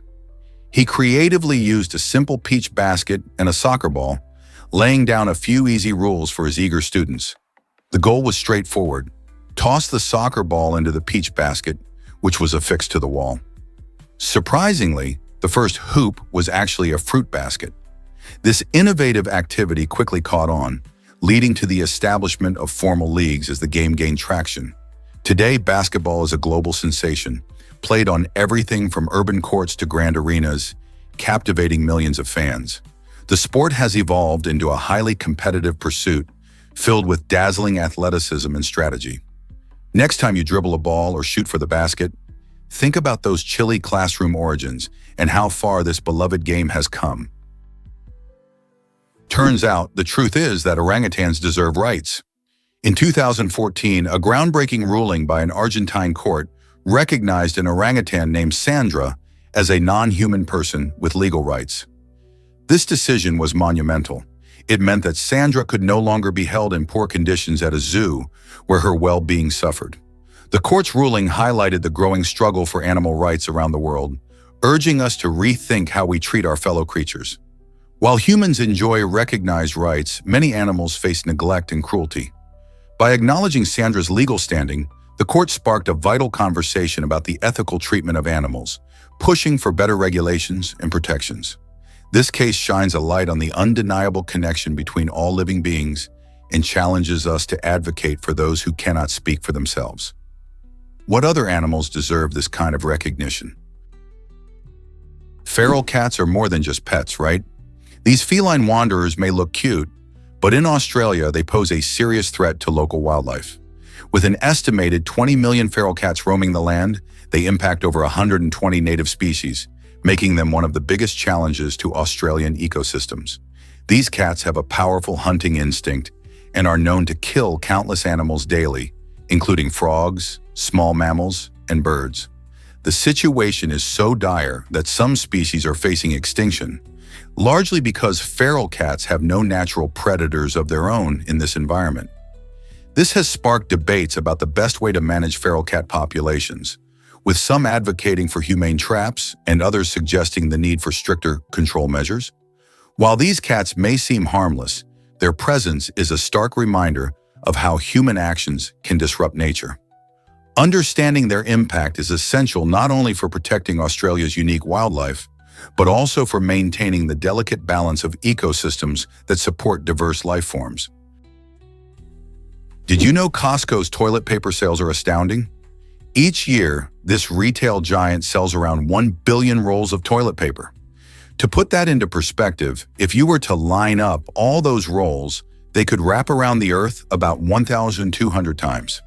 He creatively used a simple peach basket and a soccer ball, laying down a few easy rules for his eager students. The goal was straightforward: toss the soccer ball into the peach basket, which was affixed to the wall. Surprisingly, the first hoop was actually a fruit basket. This innovative activity quickly caught on, leading to the establishment of formal leagues as the game gained traction. Today, basketball is a global sensation, played on everything from urban courts to grand arenas, captivating millions of fans. The sport has evolved into a highly competitive pursuit filled with dazzling athleticism and strategy. Next time you dribble a ball or shoot for the basket, think about those chilly classroom origins and how far this beloved game has come. Turns out, the truth is that orangutans deserve rights. In 2014, a groundbreaking ruling by an Argentine court recognized an orangutan named Sandra as a non-human person with legal rights. This decision was monumental. It meant that Sandra could no longer be held in poor conditions at a zoo where her well-being suffered. The court's ruling highlighted the growing struggle for animal rights around the world, urging us to rethink how we treat our fellow creatures. While humans enjoy recognized rights, many animals face neglect and cruelty. By acknowledging Sandra's legal standing, the court sparked a vital conversation about the ethical treatment of animals, pushing for better regulations and protections. This case shines a light on the undeniable connection between all living beings and challenges us to advocate for those who cannot speak for themselves. What other animals deserve this kind of recognition? Feral cats are more than just pets, right? These feline wanderers may look cute, but in Australia they pose a serious threat to local wildlife. With an estimated 20 million feral cats roaming the land, they impact over 120 native species, making them one of the biggest challenges to Australian ecosystems. These cats have a powerful hunting instinct and are known to kill countless animals daily, including frogs, small mammals, and birds. The situation is so dire that some species are facing extinction, largely because feral cats have no natural predators of their own in this environment. This has sparked debates about the best way to manage feral cat populations, with some advocating for humane traps and others suggesting the need for stricter control measures. While these cats may seem harmless, their presence is a stark reminder of how human actions can disrupt nature. Understanding their impact is essential not only for protecting Australia's unique wildlife, but also for maintaining the delicate balance of ecosystems that support diverse life forms. Did you know Costco's toilet paper sales are astounding? Each year, this retail giant sells around 1 billion rolls of toilet paper. To put that into perspective, if you were to line up all those rolls, they could wrap around the earth about 1,200 times.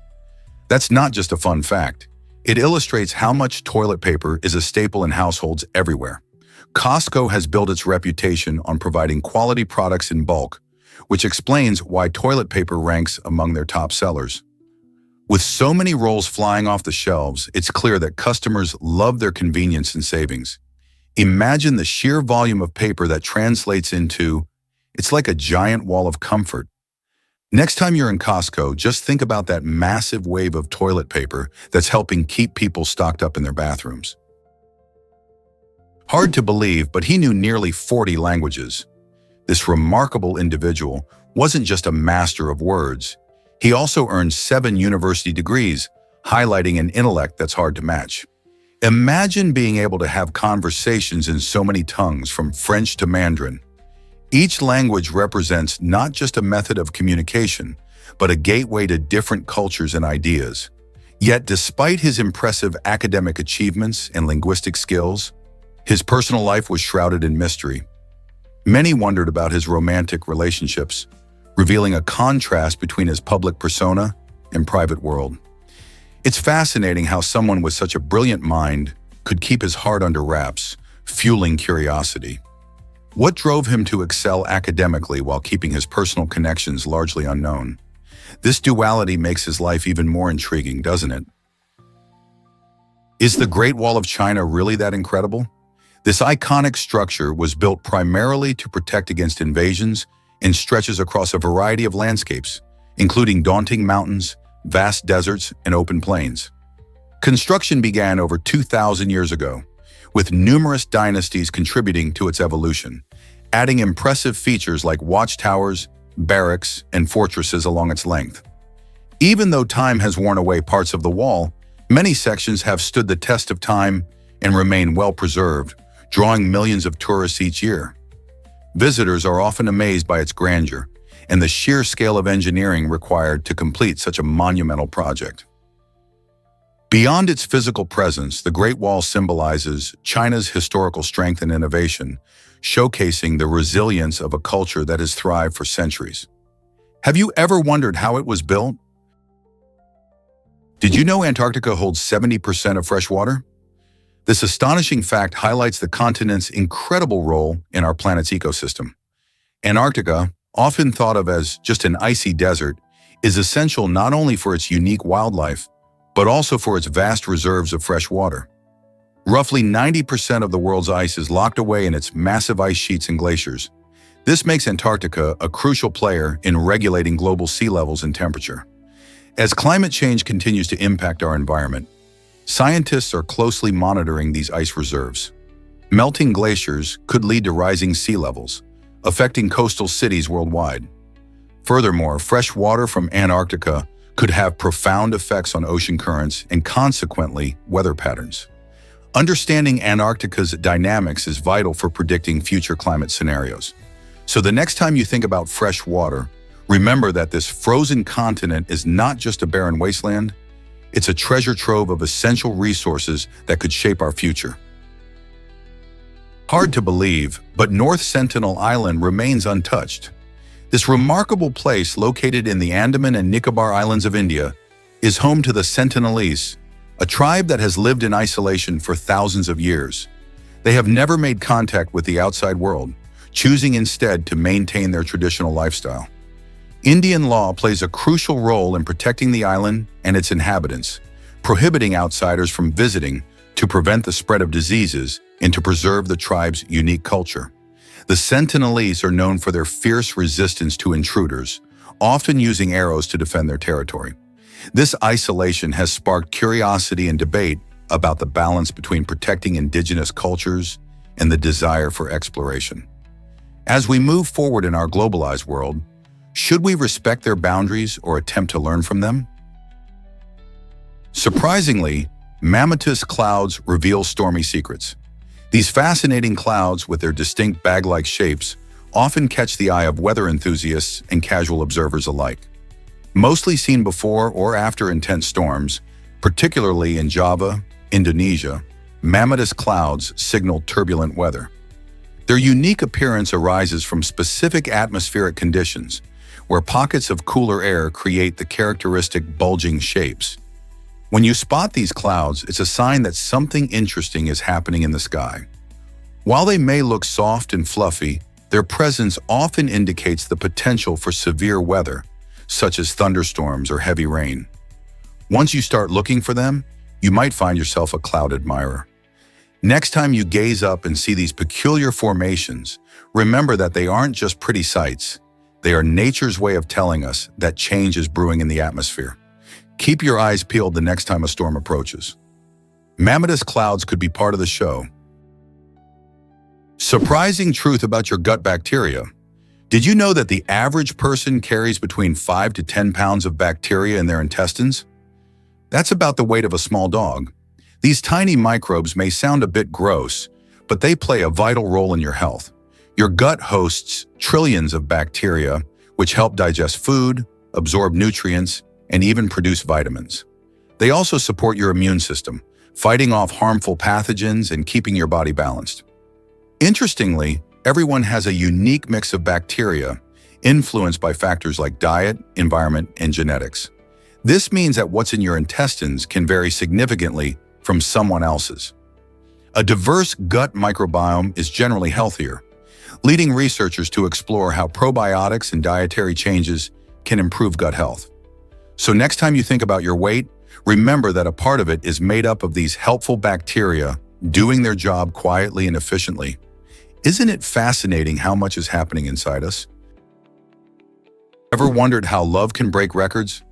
That's not just a fun fact. It illustrates how much toilet paper is a staple in households everywhere. Costco has built its reputation on providing quality products in bulk, which explains why toilet paper ranks among their top sellers. With so many rolls flying off the shelves, it's clear that customers love their convenience and savings. Imagine the sheer volume of paper that translates into, it's like a giant wall of comfort. Next time you're in Costco, just think about that massive wave of toilet paper that's helping keep people stocked up in their bathrooms. Hard to believe, but he knew nearly 40 languages. This remarkable individual wasn't just a master of words. He also earned 7 university degrees, highlighting an intellect that's hard to match. Imagine being able to have conversations in so many tongues, from French to Mandarin. Each language represents not just a method of communication, but a gateway to different cultures and ideas. Yet, despite his impressive academic achievements and linguistic skills, his personal life was shrouded in mystery. Many wondered about his romantic relationships, revealing a contrast between his public persona and private world. It's fascinating how someone with such a brilliant mind could keep his heart under wraps, fueling curiosity. What drove him to excel academically while keeping his personal connections largely unknown? This duality makes his life even more intriguing, doesn't it? Is the Great Wall of China really that incredible? This iconic structure was built primarily to protect against invasions and stretches across a variety of landscapes, including daunting mountains, vast deserts, and open plains. Construction began over 2,000 years ago, with numerous dynasties contributing to its evolution, adding impressive features like watchtowers, barracks, and fortresses along its length. Even though time has worn away parts of the wall, many sections have stood the test of time and remain well preserved, drawing millions of tourists each year. Visitors are often amazed by its grandeur and the sheer scale of engineering required to complete such a monumental project. Beyond its physical presence, the Great Wall symbolizes China's historical strength and innovation, showcasing the resilience of a culture that has thrived for centuries. Have you ever wondered how it was built? Did you know Antarctica holds 70% of fresh water? This astonishing fact highlights the continent's incredible role in our planet's ecosystem. Antarctica, often thought of as just an icy desert, is essential not only for its unique wildlife, but also for its vast reserves of fresh water. Roughly 90% of the world's ice is locked away in its massive ice sheets and glaciers. This makes Antarctica a crucial player in regulating global sea levels and temperature. As climate change continues to impact our environment, scientists are closely monitoring these ice reserves. Melting glaciers could lead to rising sea levels, affecting coastal cities worldwide. Furthermore, fresh water from Antarctica could have profound effects on ocean currents and consequently weather patterns. Understanding Antarctica's dynamics is vital for predicting future climate scenarios. So the next time you think about fresh water, remember that this frozen continent is not just a barren wasteland, it's a treasure trove of essential resources that could shape our future. Hard to believe, but North Sentinel Island remains untouched. This remarkable place, located in the Andaman and Nicobar Islands of India, is home to the Sentinelese, a tribe that has lived in isolation for thousands of years. They have never made contact with the outside world, choosing instead to maintain their traditional lifestyle. Indian law plays a crucial role in protecting the island and its inhabitants, prohibiting outsiders from visiting to prevent the spread of diseases and to preserve the tribe's unique culture. The Sentinelese are known for their fierce resistance to intruders, often using arrows to defend their territory. This isolation has sparked curiosity and debate about the balance between protecting indigenous cultures and the desire for exploration. As we move forward in our globalized world, should we respect their boundaries or attempt to learn from them? Surprisingly, mammatus clouds reveal stormy secrets. These fascinating clouds, with their distinct bag-like shapes, often catch the eye of weather enthusiasts and casual observers alike. Mostly seen before or after intense storms, particularly in Java, Indonesia, mammatus clouds signal turbulent weather. Their unique appearance arises from specific atmospheric conditions, where pockets of cooler air create the characteristic bulging shapes. When you spot these clouds, it's a sign that something interesting is happening in the sky. While they may look soft and fluffy, their presence often indicates the potential for severe weather, such as thunderstorms or heavy rain. Once you start looking for them, you might find yourself a cloud admirer. Next time you gaze up and see these peculiar formations, remember that they aren't just pretty sights. They are nature's way of telling us that change is brewing in the atmosphere. Keep your eyes peeled the next time a storm approaches. Mammatus clouds could be part of the show. Surprising truth about your gut bacteria. Did you know that the average person carries between 5 to 10 pounds of bacteria in their intestines? That's about the weight of a small dog. These tiny microbes may sound a bit gross, but they play a vital role in your health. Your gut hosts trillions of bacteria, which help digest food, absorb nutrients, and even produce vitamins. They also support your immune system, fighting off harmful pathogens and keeping your body balanced. Interestingly, everyone has a unique mix of bacteria, influenced by factors like diet, environment, and genetics. This means that what's in your intestines can vary significantly from someone else's. A diverse gut microbiome is generally healthier, leading researchers to explore how probiotics and dietary changes can improve gut health. So next time you think about your weight, remember that a part of it is made up of these helpful bacteria doing their job quietly and efficiently. Isn't it fascinating how much is happening inside us? Ever wondered how love can break records?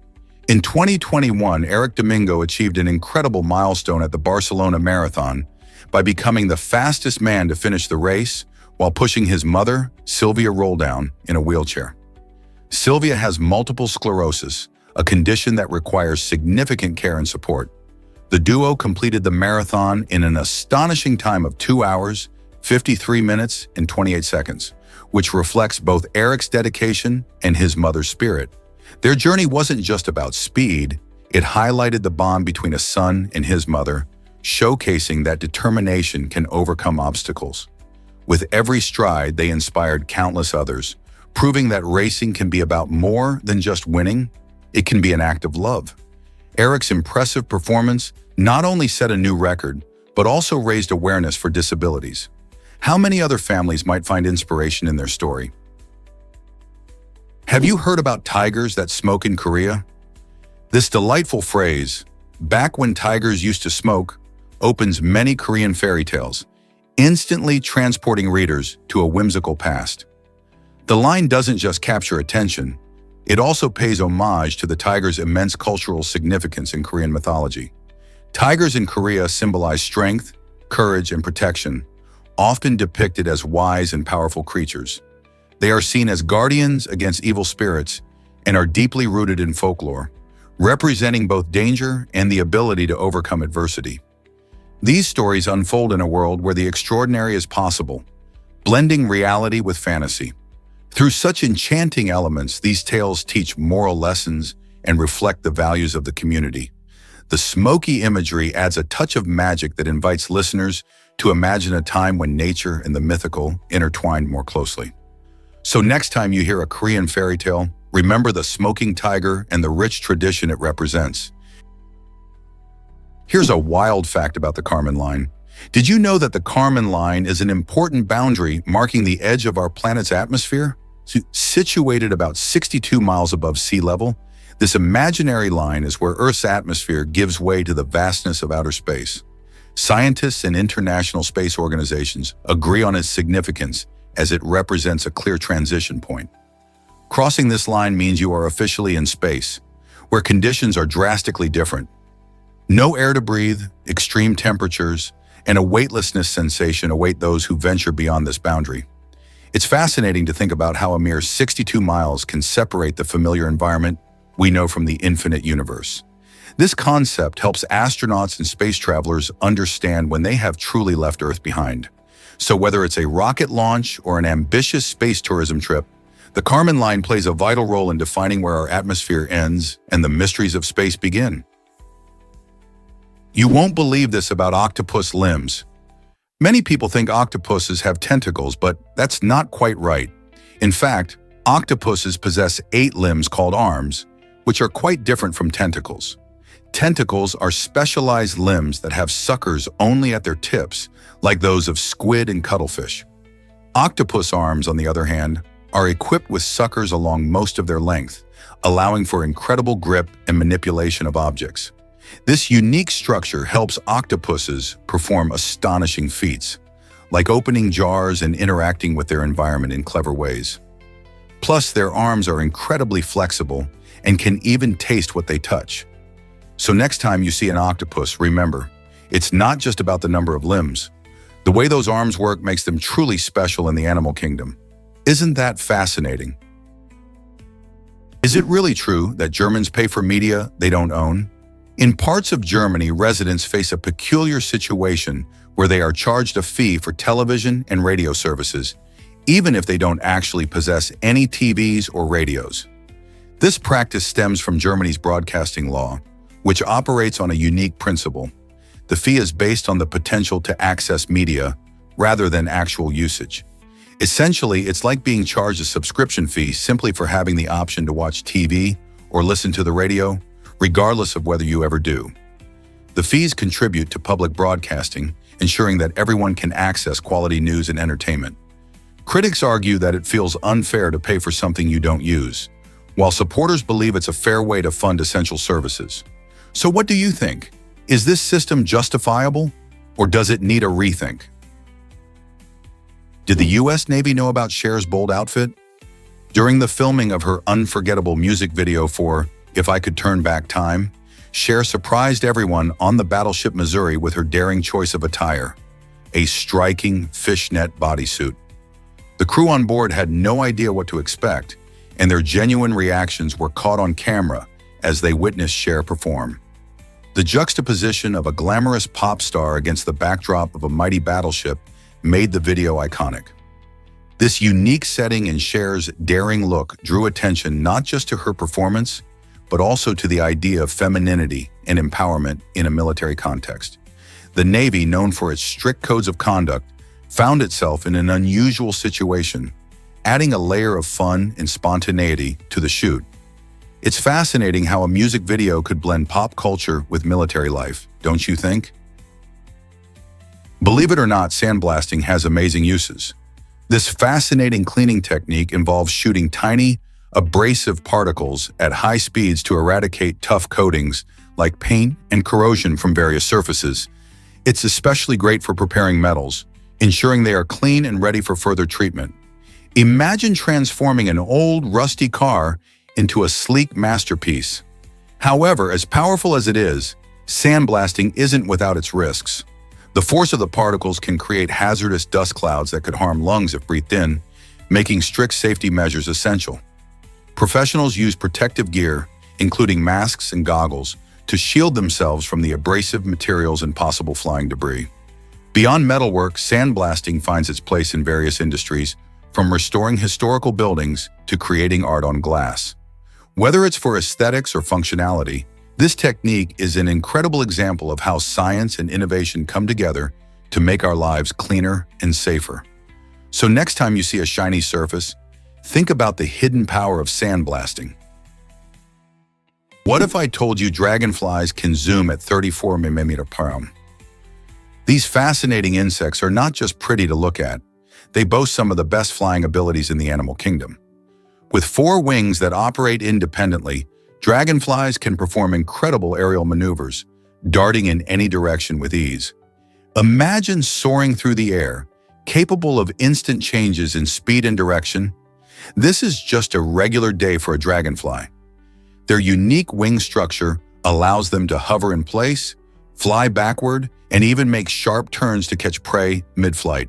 In 2021, Eric Domingo achieved an incredible milestone at the Barcelona Marathon by becoming the fastest man to finish the race while pushing his mother, Sylvia Roldan, in a wheelchair. Sylvia has multiple sclerosis, a condition that requires significant care and support. The duo completed the marathon in an astonishing time of 2 hours, 53 minutes, and 28 seconds, which reflects both Eric's dedication and his mother's spirit. Their journey wasn't just about speed, it highlighted the bond between a son and his mother, showcasing that determination can overcome obstacles. With every stride, they inspired countless others, proving that racing can be about more than just winning, it can be an act of love. Eric's impressive performance not only set a new record, but also raised awareness for disabilities. How many other families might find inspiration in their story? Have you heard about tigers that smoke in Korea? This delightful phrase, "back when tigers used to smoke," opens many Korean fairy tales, instantly transporting readers to a whimsical past. The line doesn't just capture attention, it also pays homage to the tiger's immense cultural significance in Korean mythology. Tigers in Korea symbolize strength, courage, and protection, often depicted as wise and powerful creatures. They are seen as guardians against evil spirits and are deeply rooted in folklore, representing both danger and the ability to overcome adversity. These stories unfold in a world where the extraordinary is possible, blending reality with fantasy. Through such enchanting elements, these tales teach moral lessons and reflect the values of the community. The smoky imagery adds a touch of magic that invites listeners to imagine a time when nature and the mythical intertwined more closely. So next time you hear a Korean fairy tale, remember the smoking tiger and the rich tradition it represents. Here's a wild fact about the Kármán line. Did you know that the Kármán line is an important boundary marking the edge of our planet's atmosphere? Situated about 62 miles above sea level, this imaginary line is where Earth's atmosphere gives way to the vastness of outer space. Scientists and international space organizations agree on its significance as it represents a clear transition point. Crossing this line means you are officially in space, where conditions are drastically different. No air to breathe, extreme temperatures, and a weightlessness sensation await those who venture beyond this boundary. It's fascinating to think about how a mere 62 miles can separate the familiar environment we know from the infinite universe. This concept helps astronauts and space travelers understand when they have truly left Earth behind. So whether it's a rocket launch or an ambitious space tourism trip, the Kármán line plays a vital role in defining where our atmosphere ends and the mysteries of space begin. You won't believe this about octopus limbs. Many people think octopuses have tentacles, but that's not quite right. In fact, octopuses possess 8 limbs called arms, which are quite different from tentacles. Tentacles are specialized limbs that have suckers only at their tips, like those of squid and cuttlefish. Octopus arms, on the other hand, are equipped with suckers along most of their length, allowing for incredible grip and manipulation of objects. This unique structure helps octopuses perform astonishing feats, like opening jars and interacting with their environment in clever ways. Plus, their arms are incredibly flexible and can even taste what they touch. So next time you see an octopus, remember, it's not just about the number of limbs. The way those arms work makes them truly special in the animal kingdom. Isn't that fascinating? Is it really true that Germans pay for media they don't own? In parts of Germany, residents face a peculiar situation where they are charged a fee for television and radio services, even if they don't actually possess any TVs or radios. This practice stems from Germany's broadcasting law, which operates on a unique principle. The fee is based on the potential to access media rather than actual usage. Essentially, it's like being charged a subscription fee simply for having the option to watch TV or listen to the radio, regardless of whether you ever do. The fees contribute to public broadcasting, ensuring that everyone can access quality news and entertainment. Critics argue that it feels unfair to pay for something you don't use, while supporters believe it's a fair way to fund essential services. So what do you think? Is this system justifiable? Or does it need a rethink? Did the US Navy know about Cher's bold outfit? During the filming of her unforgettable music video for If I Could Turn Back Time, Cher surprised everyone on the battleship Missouri with her daring choice of attire, a striking fishnet bodysuit. The crew on board had no idea what to expect, and their genuine reactions were caught on camera as they witnessed Cher perform. The juxtaposition of a glamorous pop star against the backdrop of a mighty battleship made the video iconic. This unique setting in Cher's daring look drew attention not just to her performance, but also to the idea of femininity and empowerment in a military context. The Navy, known for its strict codes of conduct, found itself in an unusual situation, adding a layer of fun and spontaneity to the shoot. It's fascinating how a music video could blend pop culture with military life, don't you think? Believe it or not, sandblasting has amazing uses. This fascinating cleaning technique involves shooting tiny, abrasive particles at high speeds to eradicate tough coatings like paint and corrosion from various surfaces. It's especially great for preparing metals, ensuring they are clean and ready for further treatment. Imagine transforming an old, rusty car into a sleek masterpiece. However, as powerful as it is, sandblasting isn't without its risks. The force of the particles can create hazardous dust clouds that could harm lungs if breathed in, making strict safety measures essential. Professionals use protective gear, including masks and goggles, to shield themselves from the abrasive materials and possible flying debris. Beyond metalwork, sandblasting finds its place in various industries, from restoring historical buildings to creating art on glass. Whether it's for aesthetics or functionality, this technique is an incredible example of how science and innovation come together to make our lives cleaner and safer. So next time you see a shiny surface, think about the hidden power of sandblasting. What if I told you dragonflies can zoom at 34 mm/s? These fascinating insects are not just pretty to look at, they boast some of the best flying abilities in the animal kingdom. With 4 wings that operate independently, dragonflies can perform incredible aerial maneuvers, darting in any direction with ease. Imagine soaring through the air, capable of instant changes in speed and direction. This is just a regular day for a dragonfly. Their unique wing structure allows them to hover in place, fly backward, and even make sharp turns to catch prey mid-flight.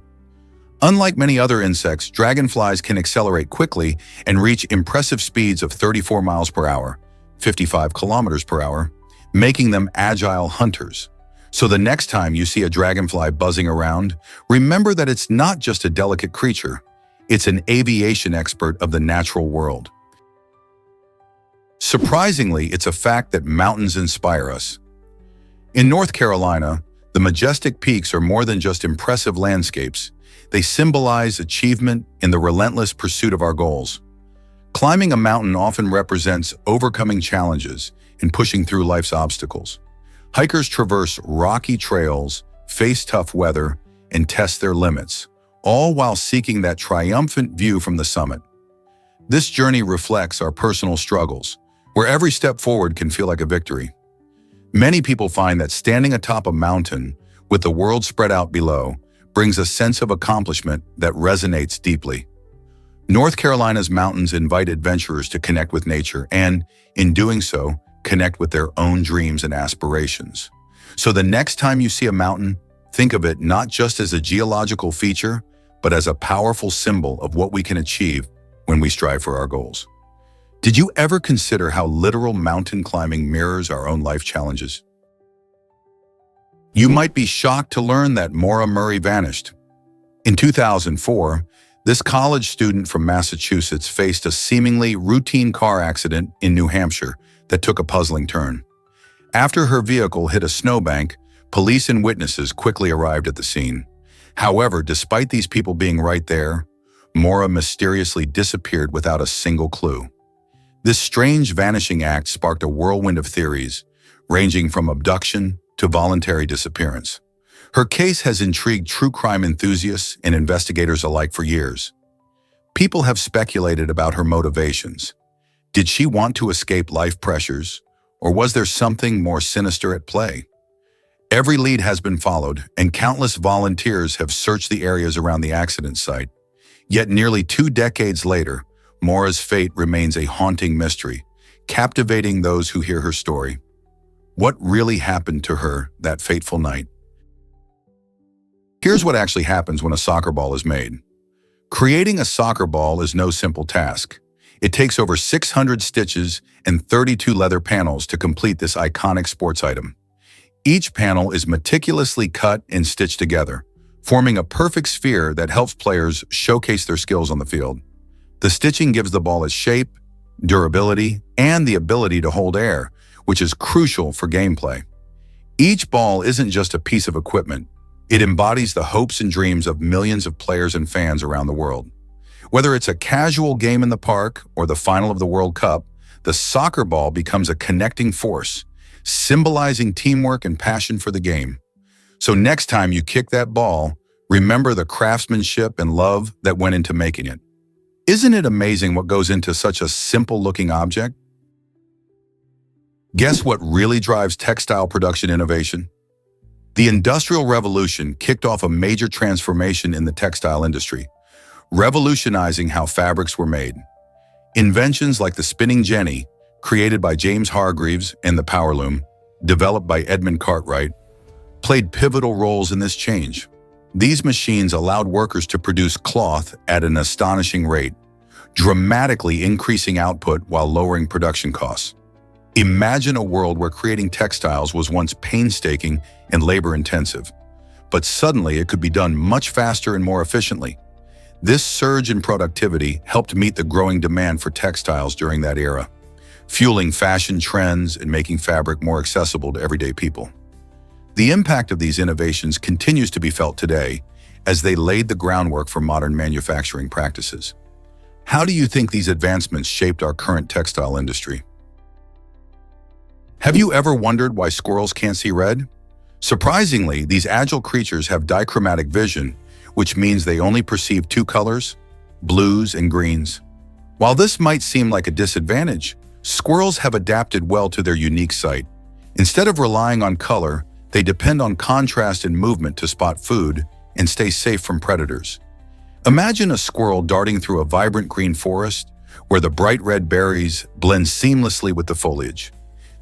Unlike many other insects, dragonflies can accelerate quickly and reach impressive speeds of 34 miles per hour, 55 kilometers per hour, making them agile hunters. So the next time you see a dragonfly buzzing around, remember that it's not just a delicate creature, it's an aviation expert of the natural world. Surprisingly, it's a fact that mountains inspire us. In North Carolina, the majestic peaks are more than just impressive landscapes. They symbolize achievement in the relentless pursuit of our goals. Climbing a mountain often represents overcoming challenges and pushing through life's obstacles. Hikers traverse rocky trails, face tough weather, and test their limits, all while seeking that triumphant view from the summit. This journey reflects our personal struggles, where every step forward can feel like a victory. Many people find that standing atop a mountain, with the world spread out below, brings a sense of accomplishment that resonates deeply. North Carolina's mountains invite adventurers to connect with nature and, in doing so, connect with their own dreams and aspirations. So the next time you see a mountain, think of it not just as a geological feature, but as a powerful symbol of what we can achieve when we strive for our goals. Did you ever consider how literal mountain climbing mirrors our own life challenges? You might be shocked to learn that Maura Murray vanished. In 2004, this college student from Massachusetts faced a seemingly routine car accident in New Hampshire that took a puzzling turn. After her vehicle hit a snowbank, police and witnesses quickly arrived at the scene. However, despite these people being right there, Maura mysteriously disappeared without a single clue. This strange vanishing act sparked a whirlwind of theories, ranging from abduction to voluntary disappearance. Her case has intrigued true crime enthusiasts and investigators alike for years. People have speculated about her motivations. Did she want to escape life pressures, or was there something more sinister at play? Every lead has been followed, and countless volunteers have searched the areas around the accident site. Yet nearly 2 decades later, Maura's fate remains a haunting mystery, captivating those who hear her story. What really happened to her that fateful night? Here's what actually happens when a soccer ball is made. Creating a soccer ball is no simple task. It takes over 600 stitches and 32 leather panels to complete this iconic sports item. Each panel is meticulously cut and stitched together, forming a perfect sphere that helps players showcase their skills on the field. The stitching gives the ball its shape, durability, and the ability to hold air, which is crucial for gameplay. Each ball isn't just a piece of equipment. It embodies the hopes and dreams of millions of players and fans around the world. Whether it's a casual game in the park or the final of the World Cup, the soccer ball becomes a connecting force, symbolizing teamwork and passion for the game. So next time you kick that ball, remember the craftsmanship and love that went into making it. Isn't it amazing what goes into such a simple-looking object? Guess what really drives textile production innovation? The Industrial Revolution kicked off a major transformation in the textile industry, revolutionizing how fabrics were made. Inventions like the spinning jenny, created by James Hargreaves, and the power loom, developed by Edmund Cartwright, played pivotal roles in this change. These machines allowed workers to produce cloth at an astonishing rate, dramatically increasing output while lowering production costs. Imagine a world where creating textiles was once painstaking and labor-intensive, but suddenly it could be done much faster and more efficiently. This surge in productivity helped meet the growing demand for textiles during that era, fueling fashion trends and making fabric more accessible to everyday people. The impact of these innovations continues to be felt today as they laid the groundwork for modern manufacturing practices. How do you think these advancements shaped our current textile industry? Have you ever wondered why squirrels can't see red? Surprisingly, these agile creatures have dichromatic vision, which means they only perceive two colors, blues and greens. While this might seem like a disadvantage, squirrels have adapted well to their unique sight. Instead of relying on color, they depend on contrast and movement to spot food and stay safe from predators. Imagine a squirrel darting through a vibrant green forest where the bright red berries blend seamlessly with the foliage.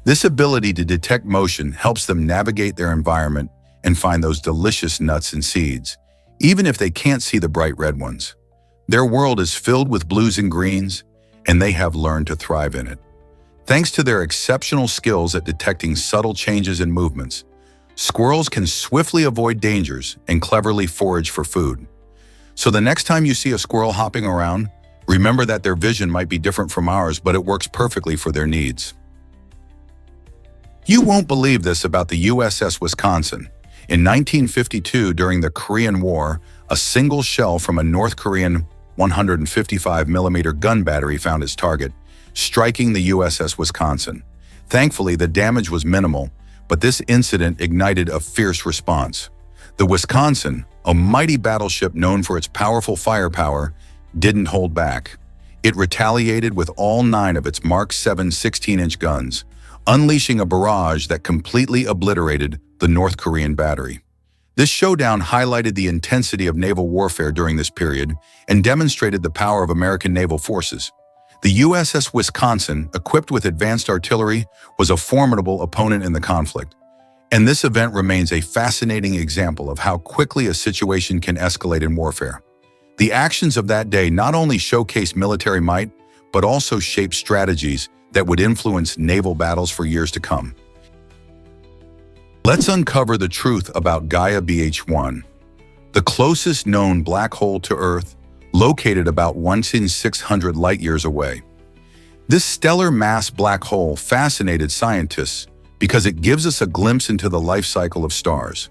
This ability to detect motion helps them navigate their environment and find those delicious nuts and seeds, even if they can't see the bright red ones. Their world is filled with blues and greens, and they have learned to thrive in it. Thanks to their exceptional skills at detecting subtle changes in movements, squirrels can swiftly avoid dangers and cleverly forage for food. So the next time you see a squirrel hopping around, remember that their vision might be different from ours, but it works perfectly for their needs. You won't believe this about the USS Wisconsin. In 1952, during the Korean War, a single shell from a North Korean 155mm gun battery found its target, striking the USS Wisconsin. Thankfully, the damage was minimal, but this incident ignited a fierce response. The Wisconsin, a mighty battleship known for its powerful firepower, didn't hold back. It retaliated with all 9 of its Mark 7 16-inch guns, unleashing a barrage that completely obliterated the North Korean battery. This showdown highlighted the intensity of naval warfare during this period and demonstrated the power of American naval forces. The USS Wisconsin, equipped with advanced artillery, was a formidable opponent in the conflict. And this event remains a fascinating example of how quickly a situation can escalate in warfare. The actions of that day not only showcased military might, but also shaped strategies that would influence naval battles for years to come. Let's uncover the truth about Gaia BH1, the closest known black hole to Earth, located about 1,600 light-years away. This stellar mass black hole fascinated scientists because it gives us a glimpse into the life cycle of stars.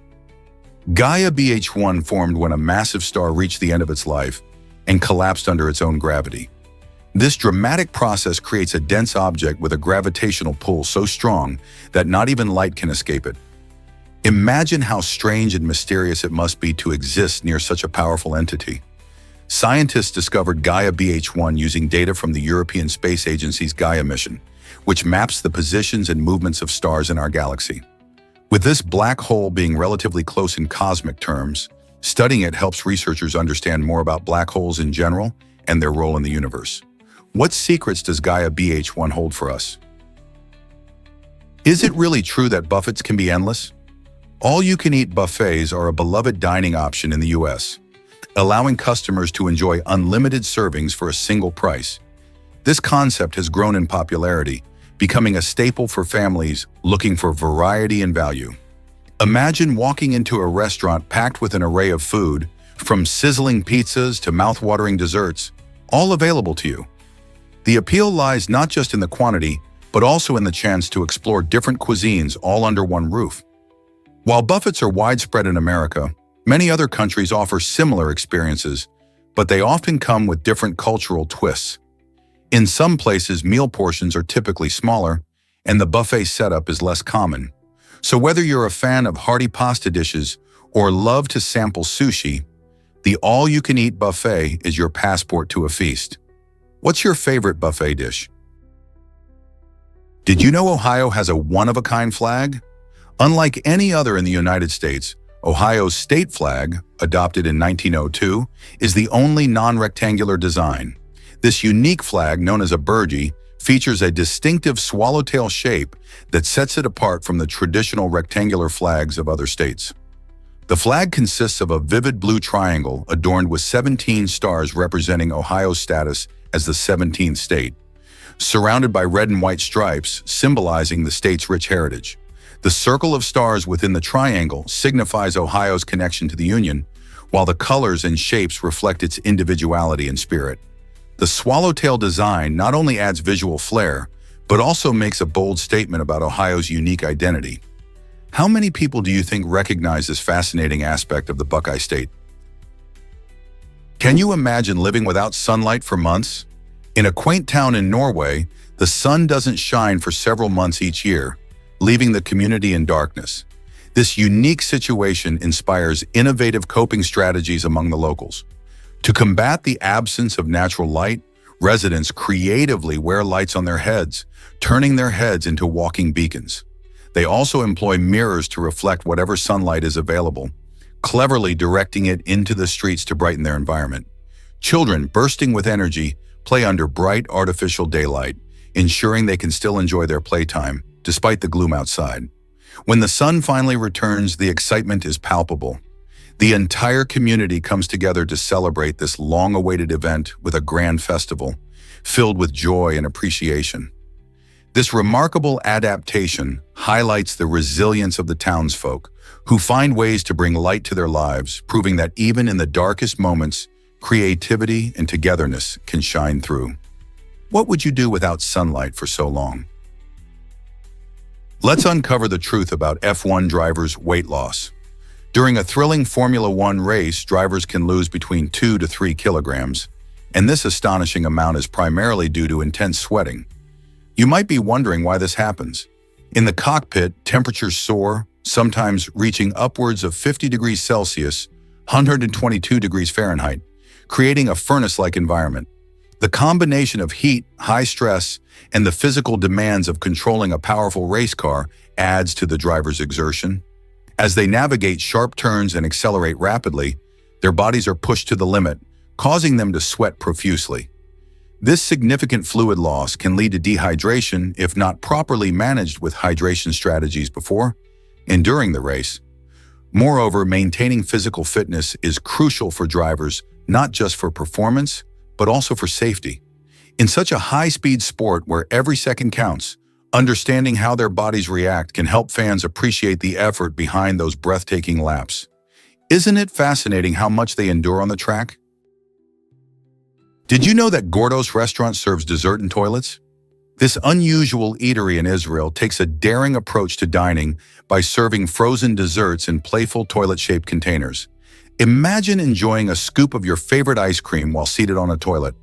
Gaia BH1 formed when a massive star reached the end of its life and collapsed under its own gravity. This dramatic process creates a dense object with a gravitational pull so strong that not even light can escape it. Imagine how strange and mysterious it must be to exist near such a powerful entity. Scientists discovered Gaia BH1 using data from the European Space Agency's Gaia mission, which maps the positions and movements of stars in our galaxy. With this black hole being relatively close in cosmic terms, studying it helps researchers understand more about black holes in general and their role in the universe. What secrets does Gaia BH1 hold for us? Is it really true that buffets can be endless? All-you-can-eat buffets are a beloved dining option in the US, allowing customers to enjoy unlimited servings for a single price. This concept has grown in popularity, becoming a staple for families looking for variety and value. Imagine walking into a restaurant packed with an array of food, from sizzling pizzas to mouth-watering desserts, all available to you. The appeal lies not just in the quantity, but also in the chance to explore different cuisines all under one roof. While buffets are widespread in America, many other countries offer similar experiences, but they often come with different cultural twists. In some places, meal portions are typically smaller, and the buffet setup is less common. So whether you're a fan of hearty pasta dishes or love to sample sushi, the all-you-can-eat buffet is your passport to a feast. What's your favorite buffet dish? Did you know Ohio has a one-of-a-kind flag? Unlike any other in the United States, Ohio's state flag, adopted in 1902, is the only non-rectangular design. This unique flag, known as a burgee, features a distinctive swallowtail shape that sets it apart from the traditional rectangular flags of other states. The flag consists of a vivid blue triangle adorned with 17 stars representing Ohio's status as the 17th state, surrounded by red and white stripes symbolizing the state's rich heritage. The circle of stars within the triangle signifies Ohio's connection to the Union, while the colors and shapes reflect its individuality and spirit. The swallowtail design not only adds visual flair, but also makes a bold statement about Ohio's unique identity. How many people do you think recognize this fascinating aspect of the Buckeye State? Can you imagine living without sunlight for months? In a quaint town in Norway, the sun doesn't shine for several months each year, leaving the community in darkness. This unique situation inspires innovative coping strategies among the locals. To combat the absence of natural light, residents creatively wear lights on their heads, turning their heads into walking beacons. They also employ mirrors to reflect whatever sunlight is available, cleverly directing it into the streets to brighten their environment. Children, bursting with energy, play under bright artificial daylight, ensuring they can still enjoy their playtime, despite the gloom outside. When the sun finally returns, the excitement is palpable. The entire community comes together to celebrate this long-awaited event with a grand festival, filled with joy and appreciation. This remarkable adaptation highlights the resilience of the townsfolk, who find ways to bring light to their lives, proving that even in the darkest moments, creativity and togetherness can shine through. What would you do without sunlight for so long? Let's uncover the truth about F1 drivers' weight loss. During a thrilling Formula One race, drivers can lose between 2 to 3 kilograms, and this astonishing amount is primarily due to intense sweating. You might be wondering why this happens. In the cockpit, temperatures soar, sometimes reaching upwards of 50 degrees Celsius, 122 degrees Fahrenheit, creating a furnace-like environment. The combination of heat, high stress, and the physical demands of controlling a powerful race car adds to the driver's exertion. As they navigate sharp turns and accelerate rapidly, their bodies are pushed to the limit, causing them to sweat profusely. This significant fluid loss can lead to dehydration if not properly managed with hydration strategies before and during the race. Moreover, maintaining physical fitness is crucial for drivers, not just for performance, but also for safety. In such a high-speed sport where every second counts, understanding how their bodies react can help fans appreciate the effort behind those breathtaking laps. Isn't it fascinating how much they endure on the track? Did you know that Gordos restaurant serves dessert in toilets? This unusual eatery in Israel takes a daring approach to dining by serving frozen desserts in playful toilet-shaped containers. Imagine enjoying a scoop of your favorite ice cream while seated on a toilet.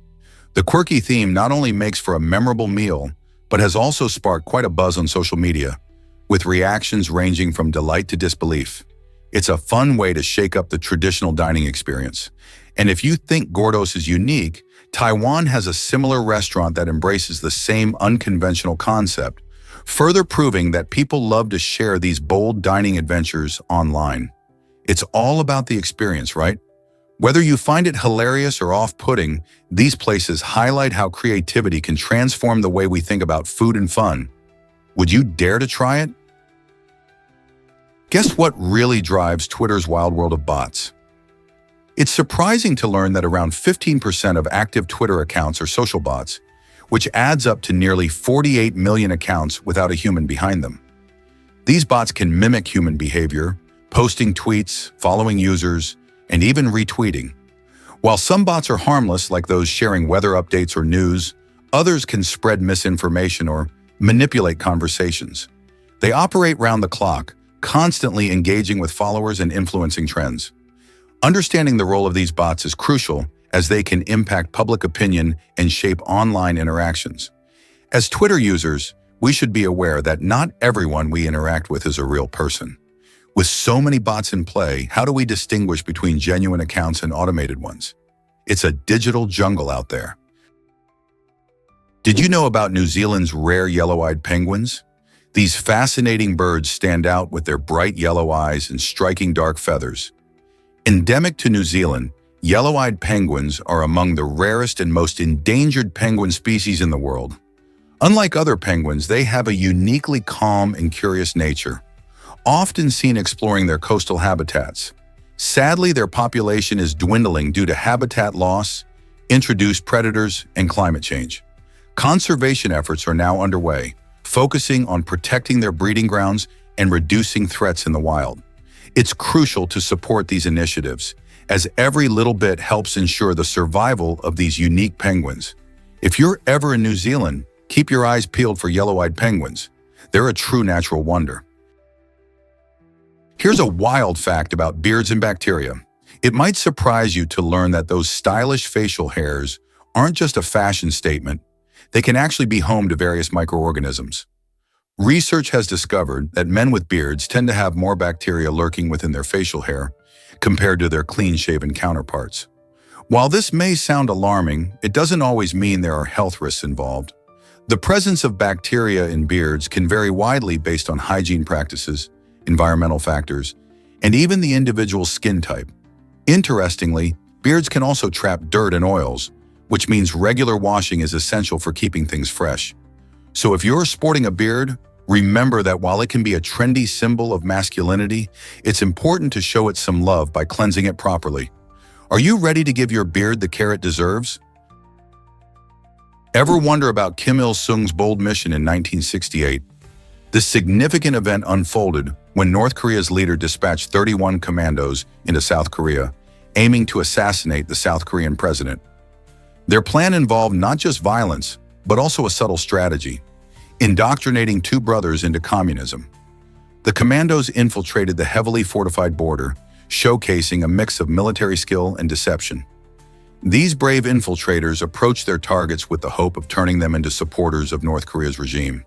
The quirky theme not only makes for a memorable meal, but has also sparked quite a buzz on social media, with reactions ranging from delight to disbelief. It's a fun way to shake up the traditional dining experience. And if you think Gordos is unique, Taiwan has a similar restaurant that embraces the same unconventional concept, further proving that people love to share these bold dining adventures online. It's all about the experience, right? Whether you find it hilarious or off-putting, these places highlight how creativity can transform the way we think about food and fun. Would you dare to try it? Guess what really drives Twitter's wild world of bots? It's surprising to learn that around 15% of active Twitter accounts are social bots, which adds up to nearly 48 million accounts without a human behind them. These bots can mimic human behavior, posting tweets, following users, and even retweeting. While some bots are harmless, like those sharing weather updates or news, others can spread misinformation or manipulate conversations. They operate round the clock, constantly engaging with followers and influencing trends. Understanding the role of these bots is crucial, as they can impact public opinion and shape online interactions. As Twitter users, we should be aware that not everyone we interact with is a real person. With so many bots in play, how do we distinguish between genuine accounts and automated ones? It's a digital jungle out there. Did you know about New Zealand's rare yellow-eyed penguins? These fascinating birds stand out with their bright yellow eyes and striking dark feathers. Endemic to New Zealand, yellow-eyed penguins are among the rarest and most endangered penguin species in the world. Unlike other penguins, they have a uniquely calm and curious nature, often seen exploring their coastal habitats. Sadly, their population is dwindling due to habitat loss, introduced predators, and climate change. Conservation efforts are now underway, focusing on protecting their breeding grounds and reducing threats in the wild. It's crucial to support these initiatives, as every little bit helps ensure the survival of these unique penguins. If you're ever in New Zealand, keep your eyes peeled for yellow-eyed penguins. They're a true natural wonder. Here's a wild fact about beards and bacteria. It might surprise you to learn that those stylish facial hairs aren't just a fashion statement. They can actually be home to various microorganisms. Research has discovered that men with beards tend to have more bacteria lurking within their facial hair compared to their clean-shaven counterparts. While this may sound alarming, it doesn't always mean there are health risks involved. The presence of bacteria in beards can vary widely based on hygiene practices, environmental factors, and even the individual's skin type. Interestingly, beards can also trap dirt and oils, which means regular washing is essential for keeping things fresh. So if you're sporting a beard, remember that while it can be a trendy symbol of masculinity, it's important to show it some love by cleansing it properly. Are you ready to give your beard the care it deserves? Ever wonder about Kim Il-sung's bold mission in 1968? This significant event unfolded when North Korea's leader dispatched 31 commandos into South Korea, aiming to assassinate the South Korean president. Their plan involved not just violence, but also a subtle strategy: indoctrinating two brothers into communism. The commandos infiltrated the heavily fortified border, showcasing a mix of military skill and deception. These brave infiltrators approached their targets with the hope of turning them into supporters of North Korea's regime.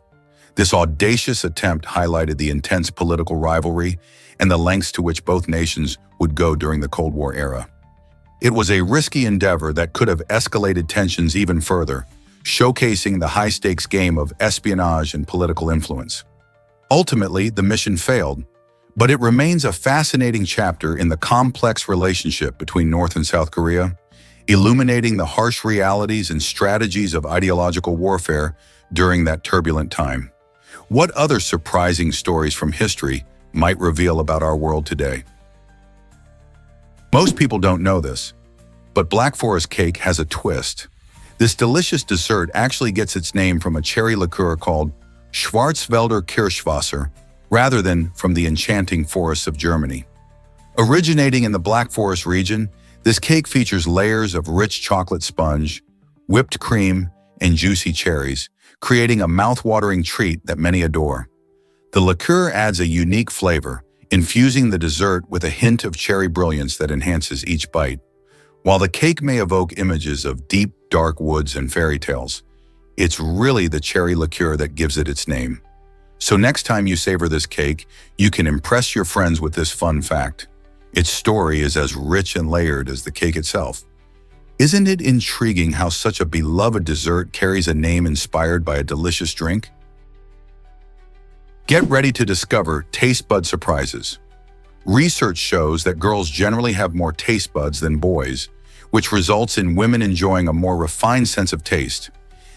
This audacious attempt highlighted the intense political rivalry and the lengths to which both nations would go during the Cold War era. It was a risky endeavor that could have escalated tensions even further, showcasing the high-stakes game of espionage and political influence. Ultimately, the mission failed, but it remains a fascinating chapter in the complex relationship between North and South Korea, illuminating the harsh realities and strategies of ideological warfare during that turbulent time. What other surprising stories from history might reveal about our world today? Most people don't know this, but Black Forest cake has a twist. This delicious dessert actually gets its name from a cherry liqueur called Schwarzwälder Kirschwasser, rather than from the enchanting forests of Germany. Originating in the Black Forest region, this cake features layers of rich chocolate sponge, whipped cream, and juicy cherries, creating a mouth-watering treat that many adore. The liqueur adds a unique flavor, infusing the dessert with a hint of cherry brilliance that enhances each bite. While the cake may evoke images of deep, dark woods and fairy tales, it's really the cherry liqueur that gives it its name. So next time you savor this cake, you can impress your friends with this fun fact. Its story is as rich and layered as the cake itself. Isn't it intriguing how such a beloved dessert carries a name inspired by a delicious drink? Get ready to discover taste bud surprises. Research shows that girls generally have more taste buds than boys, which results in women enjoying a more refined sense of taste.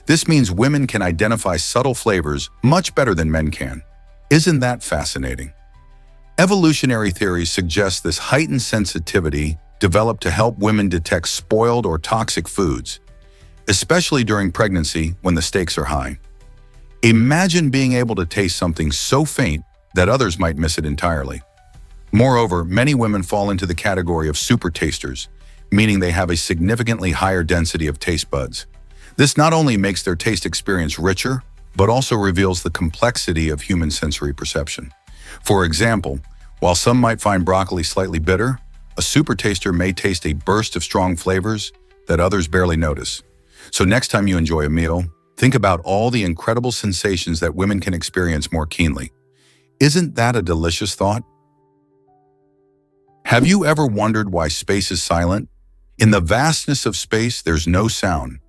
This means women can identify subtle flavors much better than men can. Isn't that fascinating? Evolutionary theories suggest this heightened sensitivity developed to help women detect spoiled or toxic foods, especially during pregnancy when the stakes are high. Imagine being able to taste something so faint that others might miss it entirely. Moreover, many women fall into the category of super tasters, meaning they have a significantly higher density of taste buds. This not only makes their taste experience richer, but also reveals the complexity of human sensory perception. For example, while some might find broccoli slightly bitter, a super taster may taste a burst of strong flavors that others barely notice. So next time you enjoy a meal, think about all the incredible sensations that women can experience more keenly. Isn't that a delicious thought? Have you ever wondered why space is silent? In the vastness of space, there's no sound.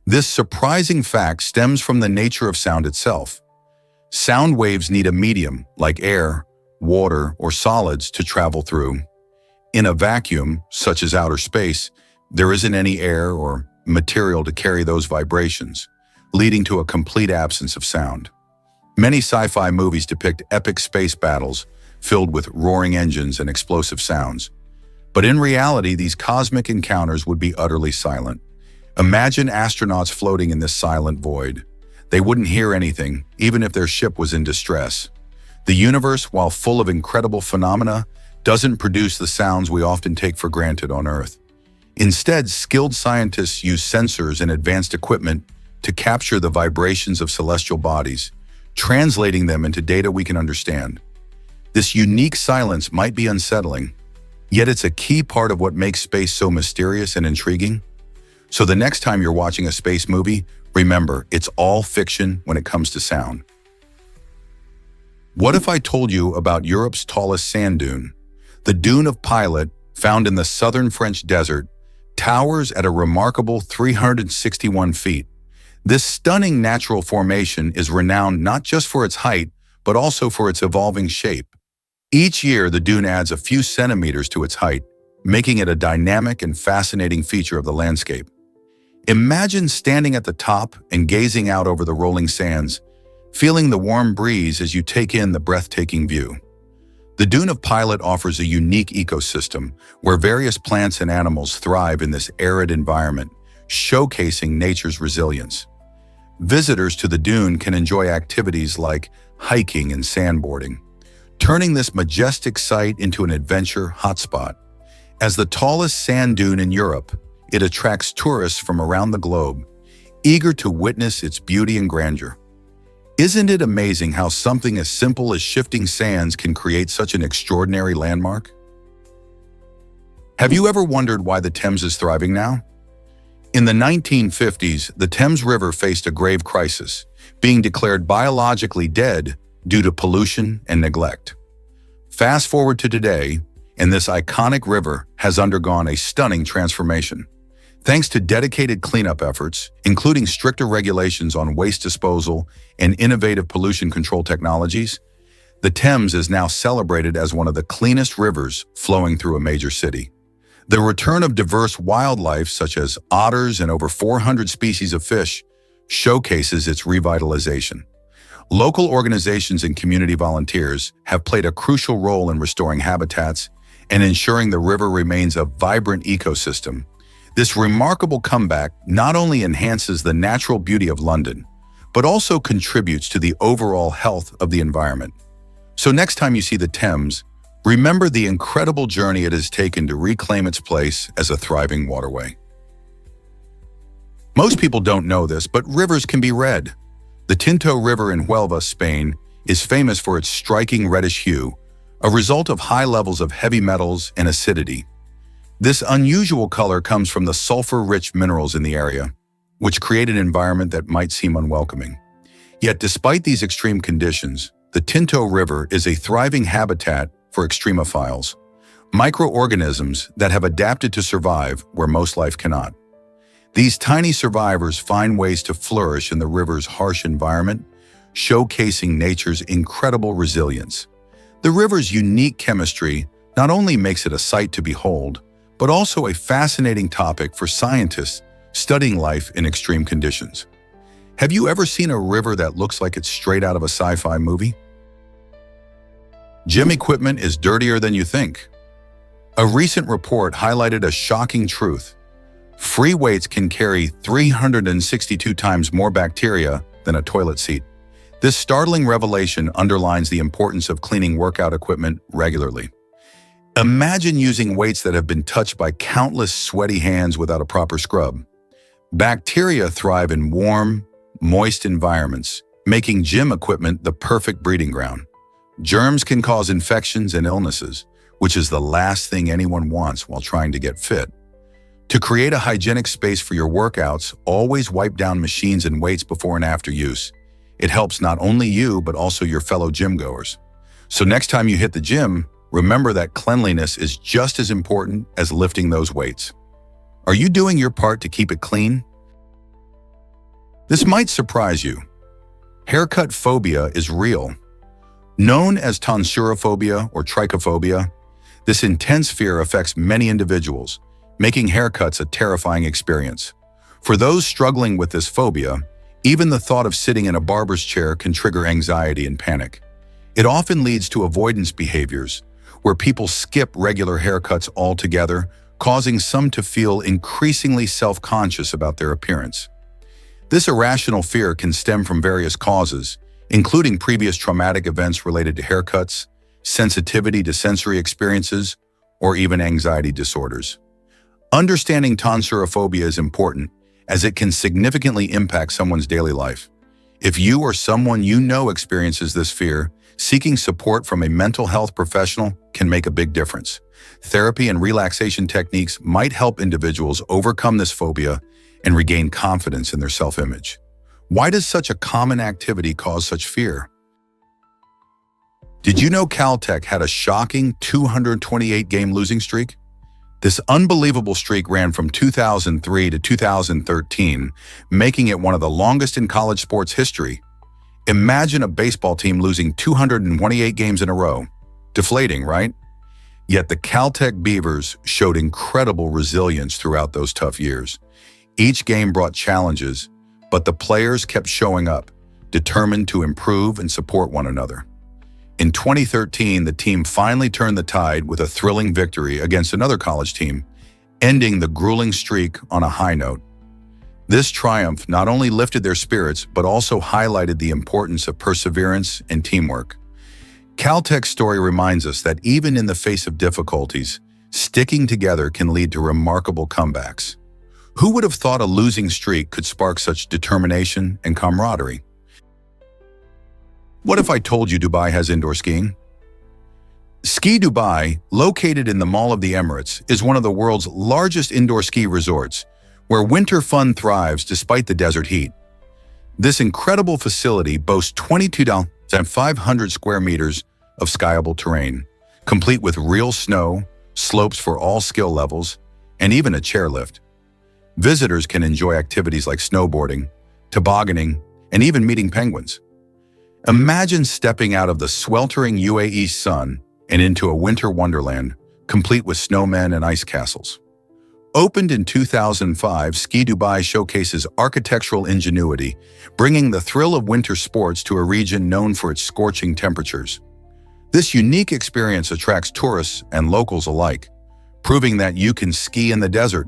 This surprising fact stems from the nature of sound itself. Sound waves need a medium, like air, water, or solids, to travel through. In a vacuum, such as outer space, there isn't any air or material to carry those vibrations, leading to a complete absence of sound. Many sci-fi movies depict epic space battles filled with roaring engines and explosive sounds. But in reality, these cosmic encounters would be utterly silent. Imagine astronauts floating in this silent void. They wouldn't hear anything, even if their ship was in distress. The universe, while full of incredible phenomena, doesn't produce the sounds we often take for granted on Earth. Instead, skilled scientists use sensors and advanced equipment to capture the vibrations of celestial bodies, translating them into data we can understand. This unique silence might be unsettling, yet it's a key part of what makes space so mysterious and intriguing. So the next time you're watching a space movie, remember, it's all fiction when it comes to sound. What if I told you about Europe's tallest sand dune? The Dune of Pilot, found in the southern French desert, towers at a remarkable 361 feet. This stunning natural formation is renowned not just for its height, but also for its evolving shape. Each year, the dune adds a few centimeters to its height, making it a dynamic and fascinating feature of the landscape. Imagine standing at the top and gazing out over the rolling sands, feeling the warm breeze as you take in the breathtaking view. The Dune of Pilot offers a unique ecosystem where various plants and animals thrive in this arid environment, showcasing nature's resilience. Visitors to the dune can enjoy activities like hiking and sandboarding, turning this majestic site into an adventure hotspot. As the tallest sand dune in Europe, it attracts tourists from around the globe, eager to witness its beauty and grandeur. Isn't it amazing how something as simple as shifting sands can create such an extraordinary landmark? Have you ever wondered why the Thames is thriving now? In the 1950s, the Thames River faced a grave crisis, being declared biologically dead due to pollution and neglect. Fast forward to today, and this iconic river has undergone a stunning transformation. Thanks to dedicated cleanup efforts, including stricter regulations on waste disposal and innovative pollution control technologies, the Thames is now celebrated as one of the cleanest rivers flowing through a major city. The return of diverse wildlife such as otters and over 400 species of fish showcases its revitalization. Local organizations and community volunteers have played a crucial role in restoring habitats and ensuring the river remains a vibrant ecosystem. This remarkable comeback not only enhances the natural beauty of London, but also contributes to the overall health of the environment. So next time you see the Thames, remember the incredible journey it has taken to reclaim its place as a thriving waterway. Most people don't know this, but rivers can be red. The Tinto River in Huelva, Spain, is famous for its striking reddish hue, a result of high levels of heavy metals and acidity. This unusual color comes from the sulfur-rich minerals in the area, which create an environment that might seem unwelcoming. Yet despite these extreme conditions, the Tinto River is a thriving habitat for extremophiles, microorganisms that have adapted to survive where most life cannot. These tiny survivors find ways to flourish in the river's harsh environment, showcasing nature's incredible resilience. The river's unique chemistry not only makes it a sight to behold, but also a fascinating topic for scientists studying life in extreme conditions. Have you ever seen a river that looks like it's straight out of a sci-fi movie? Gym equipment is dirtier than you think. A recent report highlighted a shocking truth. Free weights can carry 362 times more bacteria than a toilet seat. This startling revelation underlines the importance of cleaning workout equipment regularly. Imagine using weights that have been touched by countless sweaty hands without a proper scrub. Bacteria thrive in warm, moist environments, making gym equipment the perfect breeding ground. Germs can cause infections and illnesses, which is the last thing anyone wants while trying to get fit. To create a hygienic space for your workouts, always wipe down machines and weights before and after use. It helps not only you, but also your fellow gym goers. So next time you hit the gym, remember that cleanliness is just as important as lifting those weights. Are you doing your part to keep it clean? This might surprise you. Haircut phobia is real. Known as tonsuriphobia or trichophobia, this intense fear affects many individuals, making haircuts a terrifying experience. For those struggling with this phobia, even the thought of sitting in a barber's chair can trigger anxiety and panic. It often leads to avoidance behaviors, where people skip regular haircuts altogether, causing some to feel increasingly self-conscious about their appearance. This irrational fear can stem from various causes, including previous traumatic events related to haircuts, sensitivity to sensory experiences, or even anxiety disorders. Understanding tonsuriphobia is important, as it can significantly impact someone's daily life. If you or someone you know experiences this fear, seeking support from a mental health professional can make a big difference. Therapy and relaxation techniques might help individuals overcome this phobia and regain confidence in their self-image. Why does such a common activity cause such fear? Did you know Caltech had a shocking 228-game losing streak? This unbelievable streak ran from 2003 to 2013, making it one of the longest in college sports history. Imagine a baseball team losing 228 games in a row. Deflating, right? Yet the Caltech Beavers showed incredible resilience throughout those tough years. Each game brought challenges, but the players kept showing up, determined to improve and support one another. In 2013, the team finally turned the tide with a thrilling victory against another college team, ending the grueling streak on a high note. This triumph not only lifted their spirits, but also highlighted the importance of perseverance and teamwork. Caltech's story reminds us that even in the face of difficulties, sticking together can lead to remarkable comebacks. Who would have thought a losing streak could spark such determination and camaraderie? What if I told you Dubai has indoor skiing? Ski Dubai, located in the Mall of the Emirates, is one of the world's largest indoor ski resorts, where winter fun thrives despite the desert heat. This incredible facility boasts 22,500 square meters of skiable terrain, complete with real snow, slopes for all skill levels, and even a chairlift. Visitors can enjoy activities like snowboarding, tobogganing, and even meeting penguins. Imagine stepping out of the sweltering UAE sun and into a winter wonderland, complete with snowmen and ice castles. Opened in 2005, Ski Dubai showcases architectural ingenuity, bringing the thrill of winter sports to a region known for its scorching temperatures. This unique experience attracts tourists and locals alike, proving that you can ski in the desert.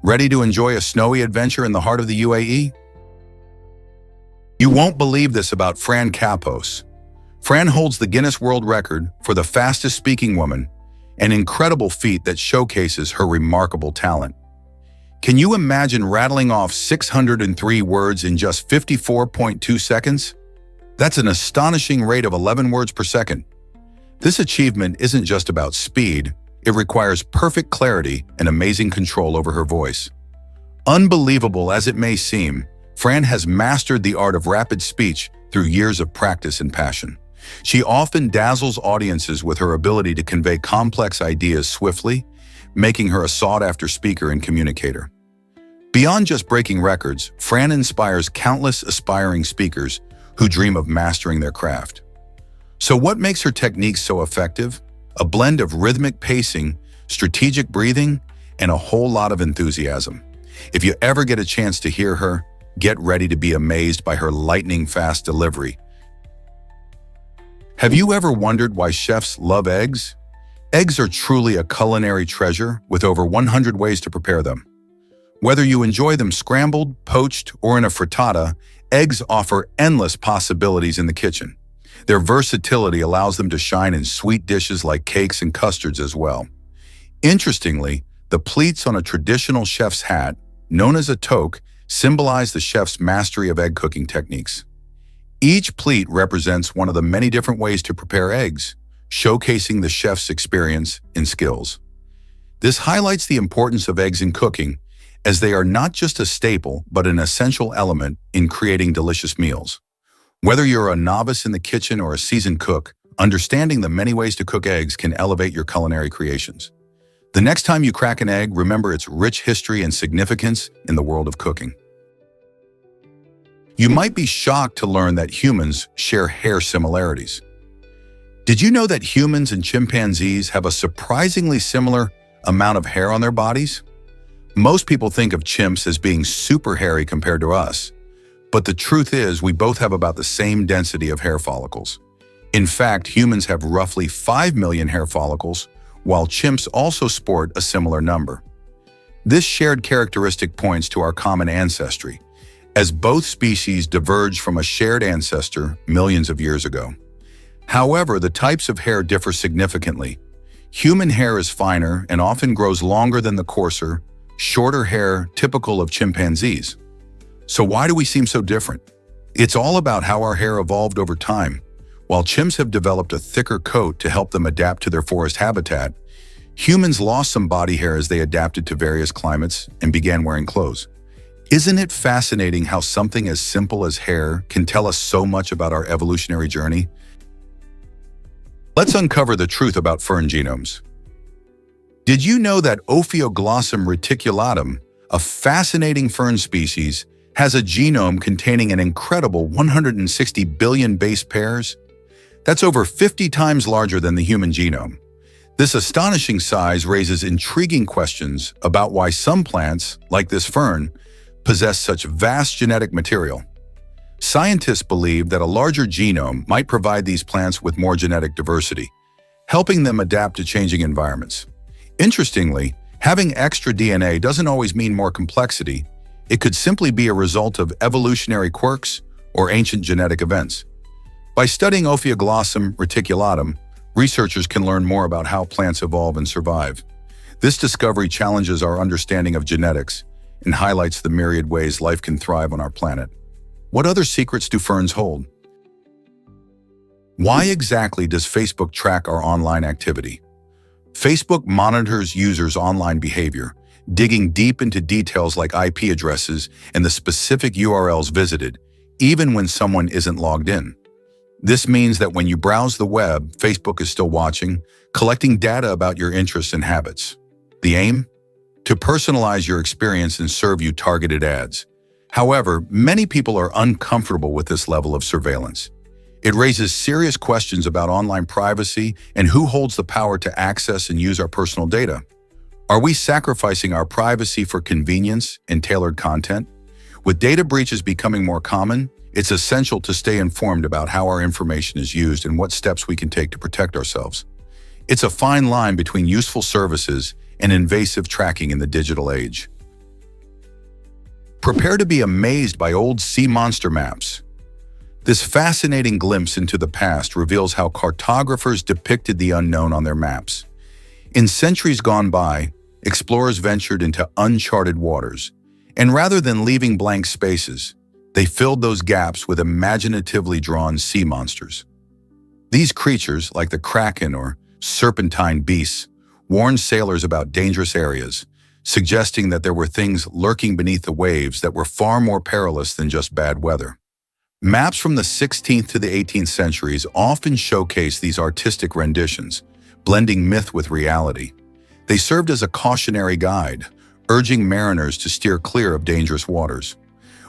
Ready to enjoy a snowy adventure in the heart of the UAE? You won't believe this about Fran Kapos. Fran holds the Guinness World Record for the fastest speaking woman, an incredible feat that showcases her remarkable talent. Can you imagine rattling off 603 words in just 54.2 seconds? That's an astonishing rate of 11 words per second. This achievement isn't just about speed, it requires perfect clarity and amazing control over her voice. Unbelievable as it may seem, Fran has mastered the art of rapid speech through years of practice and passion. She often dazzles audiences with her ability to convey complex ideas swiftly, making her a sought-after speaker and communicator. Beyond just breaking records, Fran inspires countless aspiring speakers who dream of mastering their craft. So what makes her techniques so effective? A blend of rhythmic pacing, strategic breathing, and a whole lot of enthusiasm. If you ever get a chance to hear her, get ready to be amazed by her lightning-fast delivery. Have you ever wondered why chefs love eggs? Eggs are truly a culinary treasure with over 100 ways to prepare them. Whether you enjoy them scrambled, poached, or in a frittata, eggs offer endless possibilities in the kitchen. Their versatility allows them to shine in sweet dishes like cakes and custards as well. Interestingly, the pleats on a traditional chef's hat, known as a toque, symbolize the chef's mastery of egg cooking techniques. Each pleat represents one of the many different ways to prepare eggs, showcasing the chef's experience and skills. This highlights the importance of eggs in cooking, as they are not just a staple, but an essential element in creating delicious meals. Whether you're a novice in the kitchen or a seasoned cook, understanding the many ways to cook eggs can elevate your culinary creations. The next time you crack an egg, remember its rich history and significance in the world of cooking. You might be shocked to learn that humans share hair similarities. Did you know that humans and chimpanzees have a surprisingly similar amount of hair on their bodies? Most people think of chimps as being super hairy compared to us, but the truth is we both have about the same density of hair follicles. In fact, humans have roughly 5 million hair follicles, while chimps also sport a similar number. This shared characteristic points to our common ancestry, as both species diverged from a shared ancestor millions of years ago. However, the types of hair differ significantly. Human hair is finer and often grows longer than the coarser, shorter hair typical of chimpanzees. So why do we seem so different? It's all about how our hair evolved over time. While chimps have developed a thicker coat to help them adapt to their forest habitat, humans lost some body hair as they adapted to various climates and began wearing clothes. Isn't it fascinating how something as simple as hair can tell us so much about our evolutionary journey? Let's uncover the truth about fern genomes. Did you know that Ophioglossum reticulatum, a fascinating fern species, has a genome containing an incredible 160 billion base pairs? That's over 50 times larger than the human genome. This astonishing size raises intriguing questions about why some plants, like this fern, possess such vast genetic material. Scientists believe that a larger genome might provide these plants with more genetic diversity, helping them adapt to changing environments. Interestingly, having extra DNA doesn't always mean more complexity. It could simply be a result of evolutionary quirks or ancient genetic events. By studying Ophioglossum reticulatum, researchers can learn more about how plants evolve and survive. This discovery challenges our understanding of genetics and highlights the myriad ways life can thrive on our planet. What other secrets do ferns hold? Why exactly does Facebook track our online activity? Facebook monitors users' online behavior, digging deep into details like IP addresses and the specific URLs visited, even when someone isn't logged in. This means that when you browse the web, Facebook is still watching, collecting data about your interests and habits. The aim? To personalize your experience and serve you targeted ads. However, many people are uncomfortable with this level of surveillance. It raises serious questions about online privacy and who holds the power to access and use our personal data. Are we sacrificing our privacy for convenience and tailored content? With data breaches becoming more common, it's essential to stay informed about how our information is used and what steps we can take to protect ourselves. It's a fine line between useful services and invasive tracking in the digital age. Prepare to be amazed by old sea monster maps. This fascinating glimpse into the past reveals how cartographers depicted the unknown on their maps. In centuries gone by, explorers ventured into uncharted waters, and rather than leaving blank spaces, they filled those gaps with imaginatively drawn sea monsters. These creatures, like the kraken or serpentine beasts, warned sailors about dangerous areas, suggesting that there were things lurking beneath the waves that were far more perilous than just bad weather. Maps from the 16th to the 18th centuries often showcase these artistic renditions, blending myth with reality. They served as a cautionary guide, urging mariners to steer clear of dangerous waters.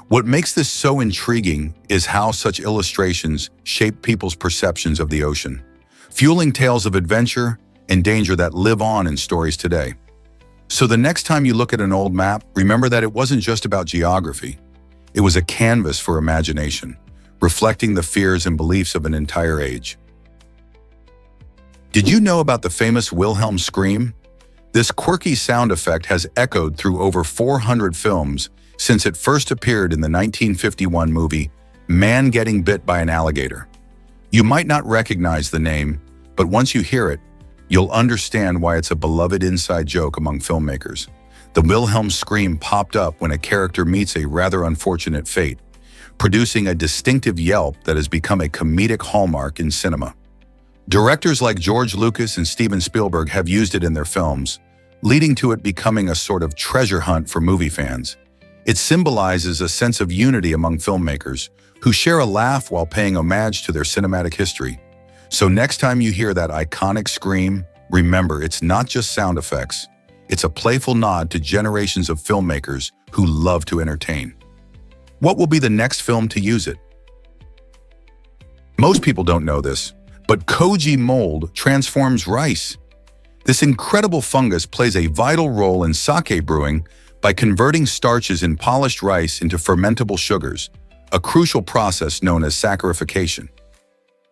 What makes this so intriguing is how such illustrations shape people's perceptions of the ocean, fueling tales of adventure and danger that live on in stories today. So the next time you look at an old map, remember that it wasn't just about geography. It was a canvas for imagination, reflecting the fears and beliefs of an entire age. Did you know about the famous Wilhelm scream? This quirky sound effect has echoed through over 400 films since it first appeared in the 1951 movie Man Getting Bit by an Alligator. You might not recognize the name, but once you hear it, you'll understand why it's a beloved inside joke among filmmakers. The Wilhelm scream popped up when a character meets a rather unfortunate fate, producing a distinctive yelp that has become a comedic hallmark in cinema. Directors like George Lucas and Steven Spielberg have used it in their films, leading to it becoming a sort of treasure hunt for movie fans. It symbolizes a sense of unity among filmmakers who share a laugh while paying homage to their cinematic history. So next time you hear that iconic scream, remember it's not just sound effects. It's a playful nod to generations of filmmakers who love to entertain. What will be the next film to use it? Most people don't know this, but koji mold transforms rice. This incredible fungus plays a vital role in sake brewing by converting starches in polished rice into fermentable sugars, a crucial process known as saccharification.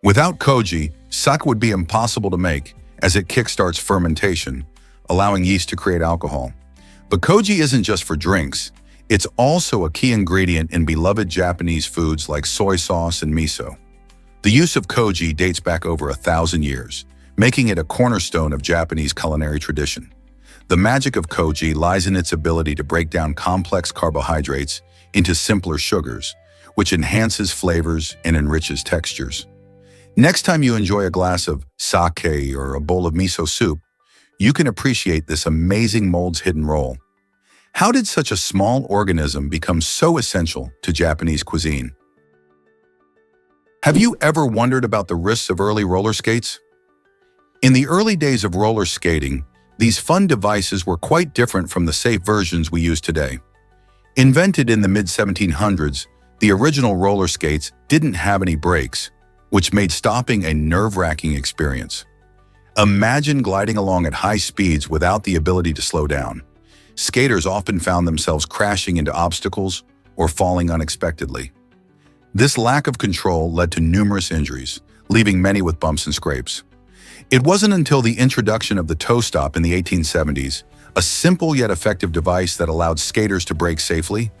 Without koji, sake would be impossible to make, as it kickstarts fermentation, allowing yeast to create alcohol. But koji isn't just for drinks. It's also a key ingredient in beloved Japanese foods like soy sauce and miso. The use of koji dates back over 1,000 years, making it a cornerstone of Japanese culinary tradition. The magic of koji lies in its ability to break down complex carbohydrates into simpler sugars, which enhances flavors and enriches textures. Next time you enjoy a glass of sake or a bowl of miso soup, you can appreciate this amazing mold's hidden role. How did such a small organism become so essential to Japanese cuisine? Have you ever wondered about the risks of early roller skates? In the early days of roller skating, these fun devices were quite different from the safe versions we use today. Invented in the mid-1700s, the original roller skates didn't have any brakes, which made stopping a nerve-wracking experience. Imagine gliding along at high speeds without the ability to slow down. Skaters often found themselves crashing into obstacles or falling unexpectedly. This lack of control led to numerous injuries, leaving many with bumps and scrapes. It wasn't until the introduction of the toe stop in the 1870s, a simple yet effective device that allowed skaters to brake safely,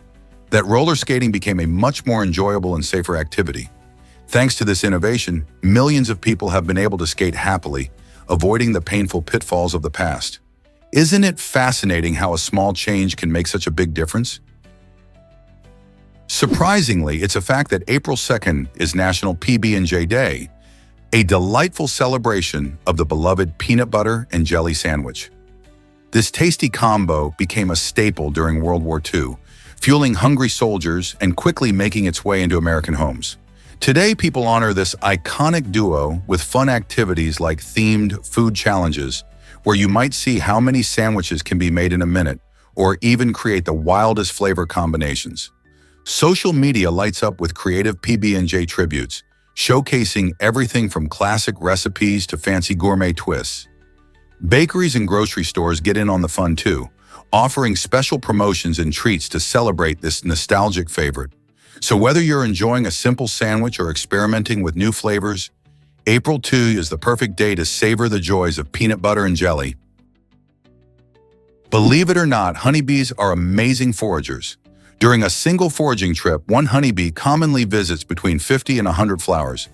that roller skating became a much more enjoyable and safer activity. Thanks to this innovation, millions of people have been able to skate happily, avoiding the painful pitfalls of the past. Isn't it fascinating how a small change can make such a big difference? Surprisingly, it's a fact that April 2nd is National PB&J Day, a delightful celebration of the beloved peanut butter and jelly sandwich. This tasty combo became a staple during World War II, fueling hungry soldiers and quickly making its way into American homes. Today, people honor this iconic duo with fun activities like themed food challenges, where you might see how many sandwiches can be made in a minute, or even create the wildest flavor combinations. Social media lights up with creative PB&J tributes, showcasing everything from classic recipes to fancy gourmet twists. Bakeries and grocery stores get in on the fun too, offering special promotions and treats to celebrate this nostalgic favorite. So whether you're enjoying a simple sandwich or experimenting with new flavors, April 2 is the perfect day to savor the joys of peanut butter and jelly. Believe it or not, honeybees are amazing foragers. During a single foraging trip, one honeybee commonly visits between 50 and 100 flowers.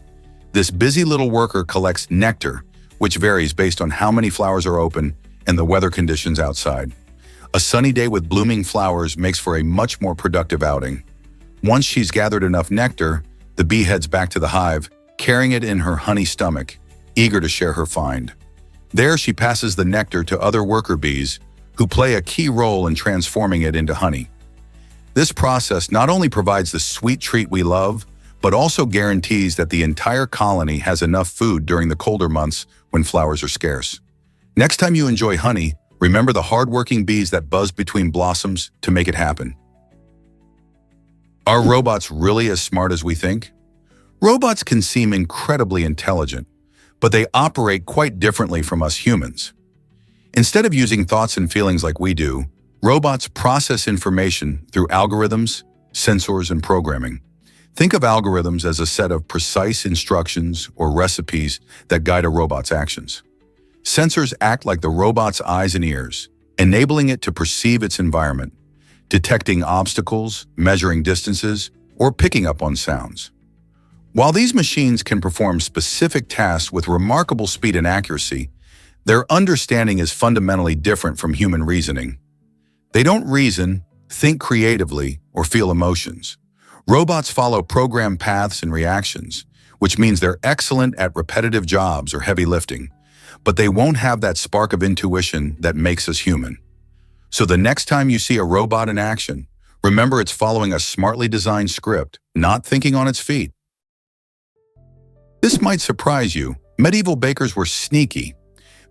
This busy little worker collects nectar, which varies based on how many flowers are open and the weather conditions outside. A sunny day with blooming flowers makes for a much more productive outing. Once she's gathered enough nectar, the bee heads back to the hive, carrying it in her honey stomach, eager to share her find. There she passes the nectar to other worker bees, who play a key role in transforming it into honey. This process not only provides the sweet treat we love, but also guarantees that the entire colony has enough food during the colder months when flowers are scarce. Next time you enjoy honey, remember the hardworking bees that buzz between blossoms to make it happen. Are robots really as smart as we think? Robots can seem incredibly intelligent, but they operate quite differently from us humans. Instead of using thoughts and feelings like we do, robots process information through algorithms, sensors, and programming. Think of algorithms as a set of precise instructions or recipes that guide a robot's actions. Sensors act like the robot's eyes and ears, enabling it to perceive its environment, detecting obstacles, measuring distances, or picking up on sounds. While these machines can perform specific tasks with remarkable speed and accuracy, their understanding is fundamentally different from human reasoning. They don't reason, think creatively, or feel emotions. Robots follow programmed paths and reactions, which means they're excellent at repetitive jobs or heavy lifting, but they won't have that spark of intuition that makes us human. So the next time you see a robot in action, remember it's following a smartly designed script, not thinking on its feet. This might surprise you. Medieval bakers were sneaky.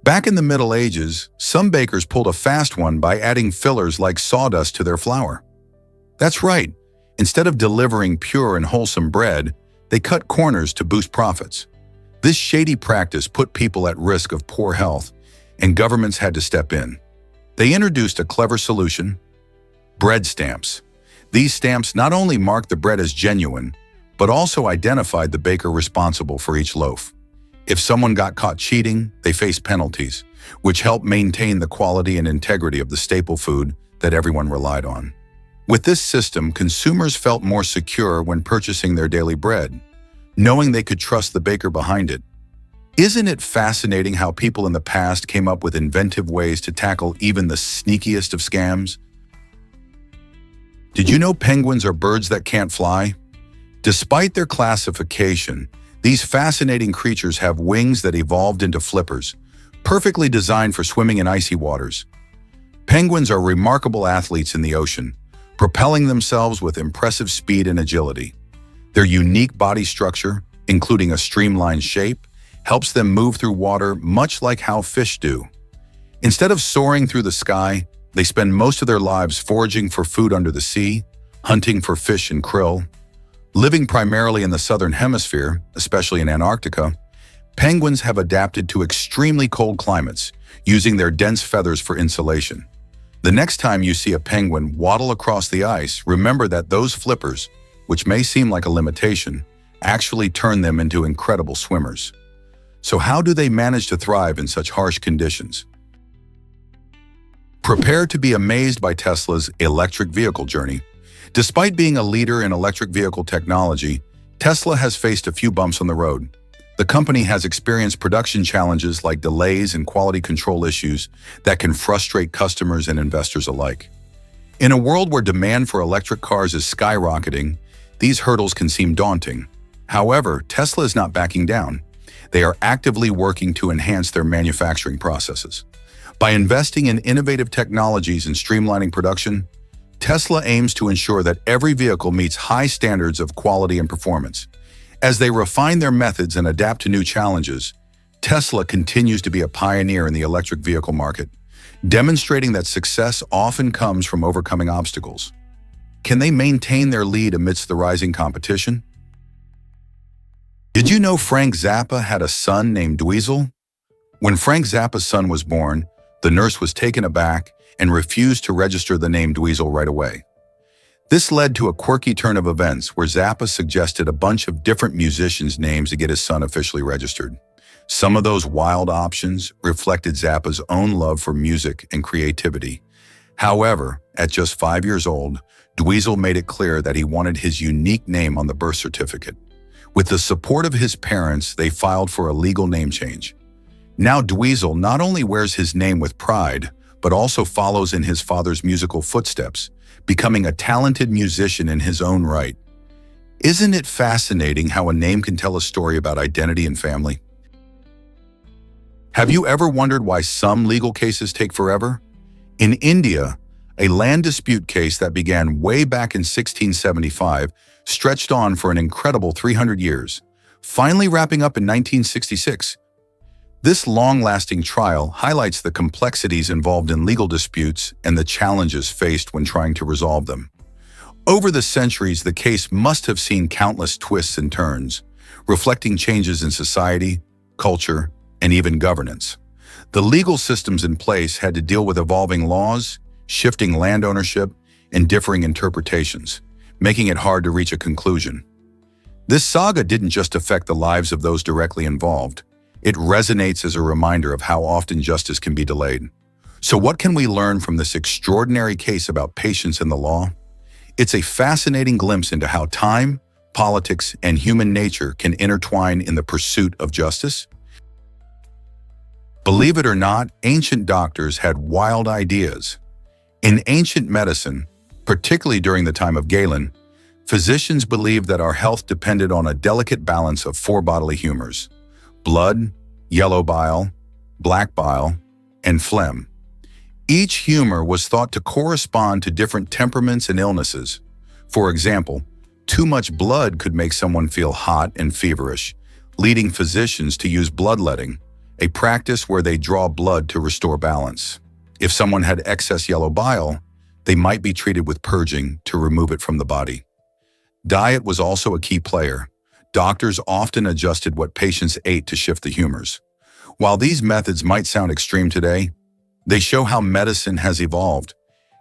Back in the Middle Ages, some bakers pulled a fast one by adding fillers like sawdust to their flour. That's right. Instead of delivering pure and wholesome bread, they cut corners to boost profits. This shady practice put people at risk of poor health, and governments had to step in. They introduced a clever solution: bread stamps. These stamps not only marked the bread as genuine, but also identified the baker responsible for each loaf. If someone got caught cheating, they faced penalties, which helped maintain the quality and integrity of the staple food that everyone relied on. With this system, consumers felt more secure when purchasing their daily bread, knowing they could trust the baker behind it. Isn't it fascinating how people in the past came up with inventive ways to tackle even the sneakiest of scams? Did you know penguins are birds that can't fly? Despite their classification, these fascinating creatures have wings that evolved into flippers, perfectly designed for swimming in icy waters. Penguins are remarkable athletes in the ocean, propelling themselves with impressive speed and agility. Their unique body structure, including a streamlined shape, helps them move through water much like how fish do. Instead of soaring through the sky, they spend most of their lives foraging for food under the sea, hunting for fish and krill. Living primarily in the southern hemisphere, especially in Antarctica, penguins have adapted to extremely cold climates, using their dense feathers for insulation. The next time you see a penguin waddle across the ice, remember that those flippers, which may seem like a limitation, actually turn them into incredible swimmers. So how do they manage to thrive in such harsh conditions? Prepare to be amazed by Tesla's electric vehicle journey. Despite being a leader in electric vehicle technology, Tesla has faced a few bumps on the road. The company has experienced production challenges like delays and quality control issues that can frustrate customers and investors alike. In a world where demand for electric cars is skyrocketing, these hurdles can seem daunting. However, Tesla is not backing down. They are actively working to enhance their manufacturing processes. By investing in innovative technologies and streamlining production, Tesla aims to ensure that every vehicle meets high standards of quality and performance. As they refine their methods and adapt to new challenges, Tesla continues to be a pioneer in the electric vehicle market, demonstrating that success often comes from overcoming obstacles. Can they maintain their lead amidst the rising competition? Did you know Frank Zappa had a son named Dweezil? When Frank Zappa's son was born, the nurse was taken aback and refused to register the name Dweezil right away. This led to a quirky turn of events where Zappa suggested a bunch of different musicians' names to get his son officially registered. Some of those wild options reflected Zappa's own love for music and creativity. However, at just 5 years old, Dweezil made it clear that he wanted his unique name on the birth certificate. With the support of his parents, they filed for a legal name change. Now Dweezil not only wears his name with pride, but also follows in his father's musical footsteps, becoming a talented musician in his own right. Isn't it fascinating how a name can tell a story about identity and family? Have you ever wondered why some legal cases take forever? In India, a land dispute case that began way back in 1675 stretched on for an incredible 300 years, finally wrapping up in 1966. This long-lasting trial highlights the complexities involved in legal disputes and the challenges faced when trying to resolve them. Over the centuries, the case must have seen countless twists and turns, reflecting changes in society, culture, and even governance. The legal systems in place had to deal with evolving laws, shifting land ownership, and differing interpretations, making it hard to reach a conclusion. This saga didn't just affect the lives of those directly involved. It resonates as a reminder of how often justice can be delayed. So what can we learn from this extraordinary case about patience in the law? It's a fascinating glimpse into how time, politics, and human nature can intertwine in the pursuit of justice. Believe it or not, ancient doctors had wild ideas. In ancient medicine, particularly during the time of Galen, physicians believed that our health depended on a delicate balance of four bodily humors: blood, yellow bile, black bile, and phlegm. Each humor was thought to correspond to different temperaments and illnesses. For example, too much blood could make someone feel hot and feverish, leading physicians to use bloodletting, a practice where they draw blood to restore balance. If someone had excess yellow bile, they might be treated with purging to remove it from the body. Diet was also a key player. Doctors often adjusted what patients ate to shift the humors. While these methods might sound extreme today, they show how medicine has evolved.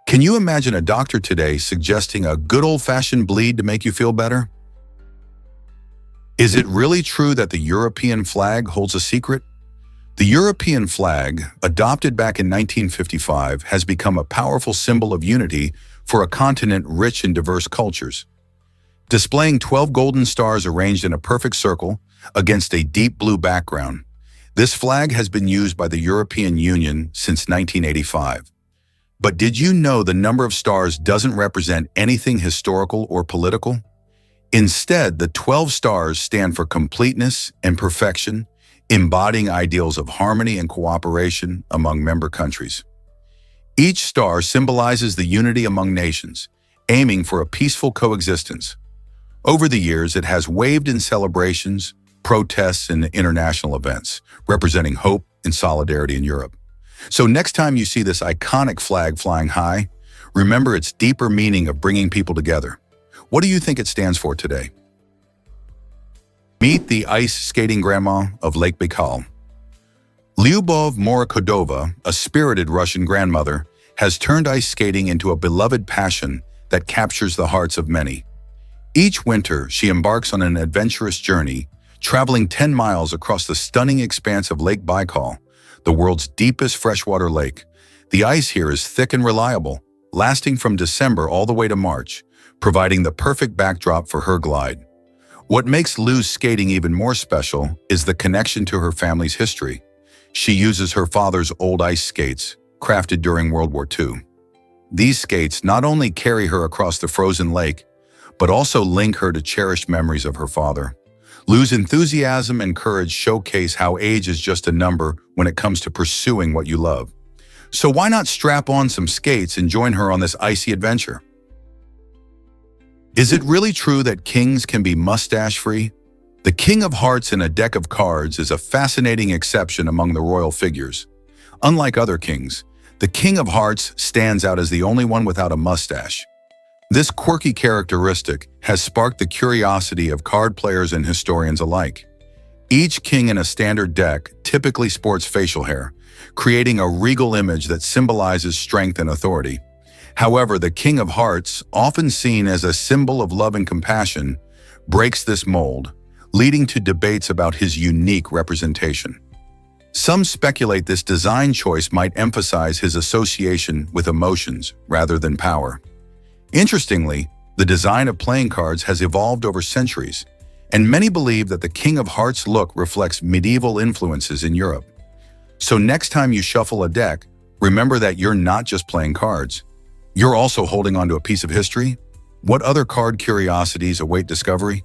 Can you imagine a doctor today suggesting a good old-fashioned bleed to make you feel better? Is it really true that the European flag holds a secret? The European flag, adopted back in 1955, has become a powerful symbol of unity for a continent rich in diverse cultures. Displaying 12 golden stars arranged in a perfect circle against a deep blue background, this flag has been used by the European Union since 1985. But did you know the number of stars doesn't represent anything historical or political? Instead, the 12 stars stand for completeness and perfection, embodying ideals of harmony and cooperation among member countries. Each star symbolizes the unity among nations, aiming for a peaceful coexistence. Over the years, it has waved in celebrations, protests, and international events, representing hope and solidarity in Europe. So next time you see this iconic flag flying high, remember its deeper meaning of bringing people together. What do you think it stands for today? Meet the ice skating grandma of Lake Baikal. Lyubov Morokodova, a spirited Russian grandmother, has turned ice skating into a beloved passion that captures the hearts of many. Each winter, she embarks on an adventurous journey, traveling 10 miles across the stunning expanse of Lake Baikal, the world's deepest freshwater lake. The ice here is thick and reliable, lasting from December all the way to March, providing the perfect backdrop for her glide. What makes Lu's skating even more special is the connection to her family's history. She uses her father's old ice skates, crafted during World War II. These skates not only carry her across the frozen lake, but also link her to cherished memories of her father. Lu's enthusiasm and courage showcase how age is just a number when it comes to pursuing what you love. So why not strap on some skates and join her on this icy adventure? Is it really true that kings can be mustache-free? The King of Hearts in a deck of cards is a fascinating exception among the royal figures. Unlike other kings, the King of Hearts stands out as the only one without a mustache. This quirky characteristic has sparked the curiosity of card players and historians alike. Each king in a standard deck typically sports facial hair, creating a regal image that symbolizes strength and authority. However, the King of Hearts, often seen as a symbol of love and compassion, breaks this mold, leading to debates about his unique representation. Some speculate this design choice might emphasize his association with emotions rather than power. Interestingly, the design of playing cards has evolved over centuries, and many believe that the King of Hearts look reflects medieval influences in Europe. So next time you shuffle a deck, remember that you're not just playing cards. You're also holding onto a piece of history. What other card curiosities await discovery?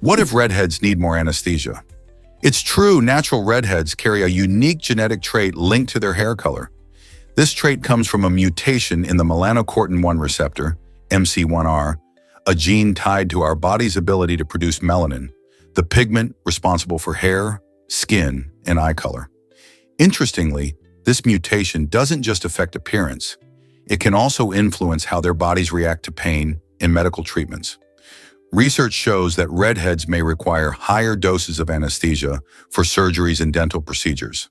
What if redheads need more anesthesia? It's true, natural redheads carry a unique genetic trait linked to their hair color. This trait comes from a mutation in the melanocortin-1 receptor, MC1R, a gene tied to our body's ability to produce melanin, the pigment responsible for hair, skin, and eye color. Interestingly, this mutation doesn't just affect appearance. it can also influence how their bodies react to pain in medical treatments. Research shows that redheads may require higher doses of anesthesia for surgeries and dental procedures.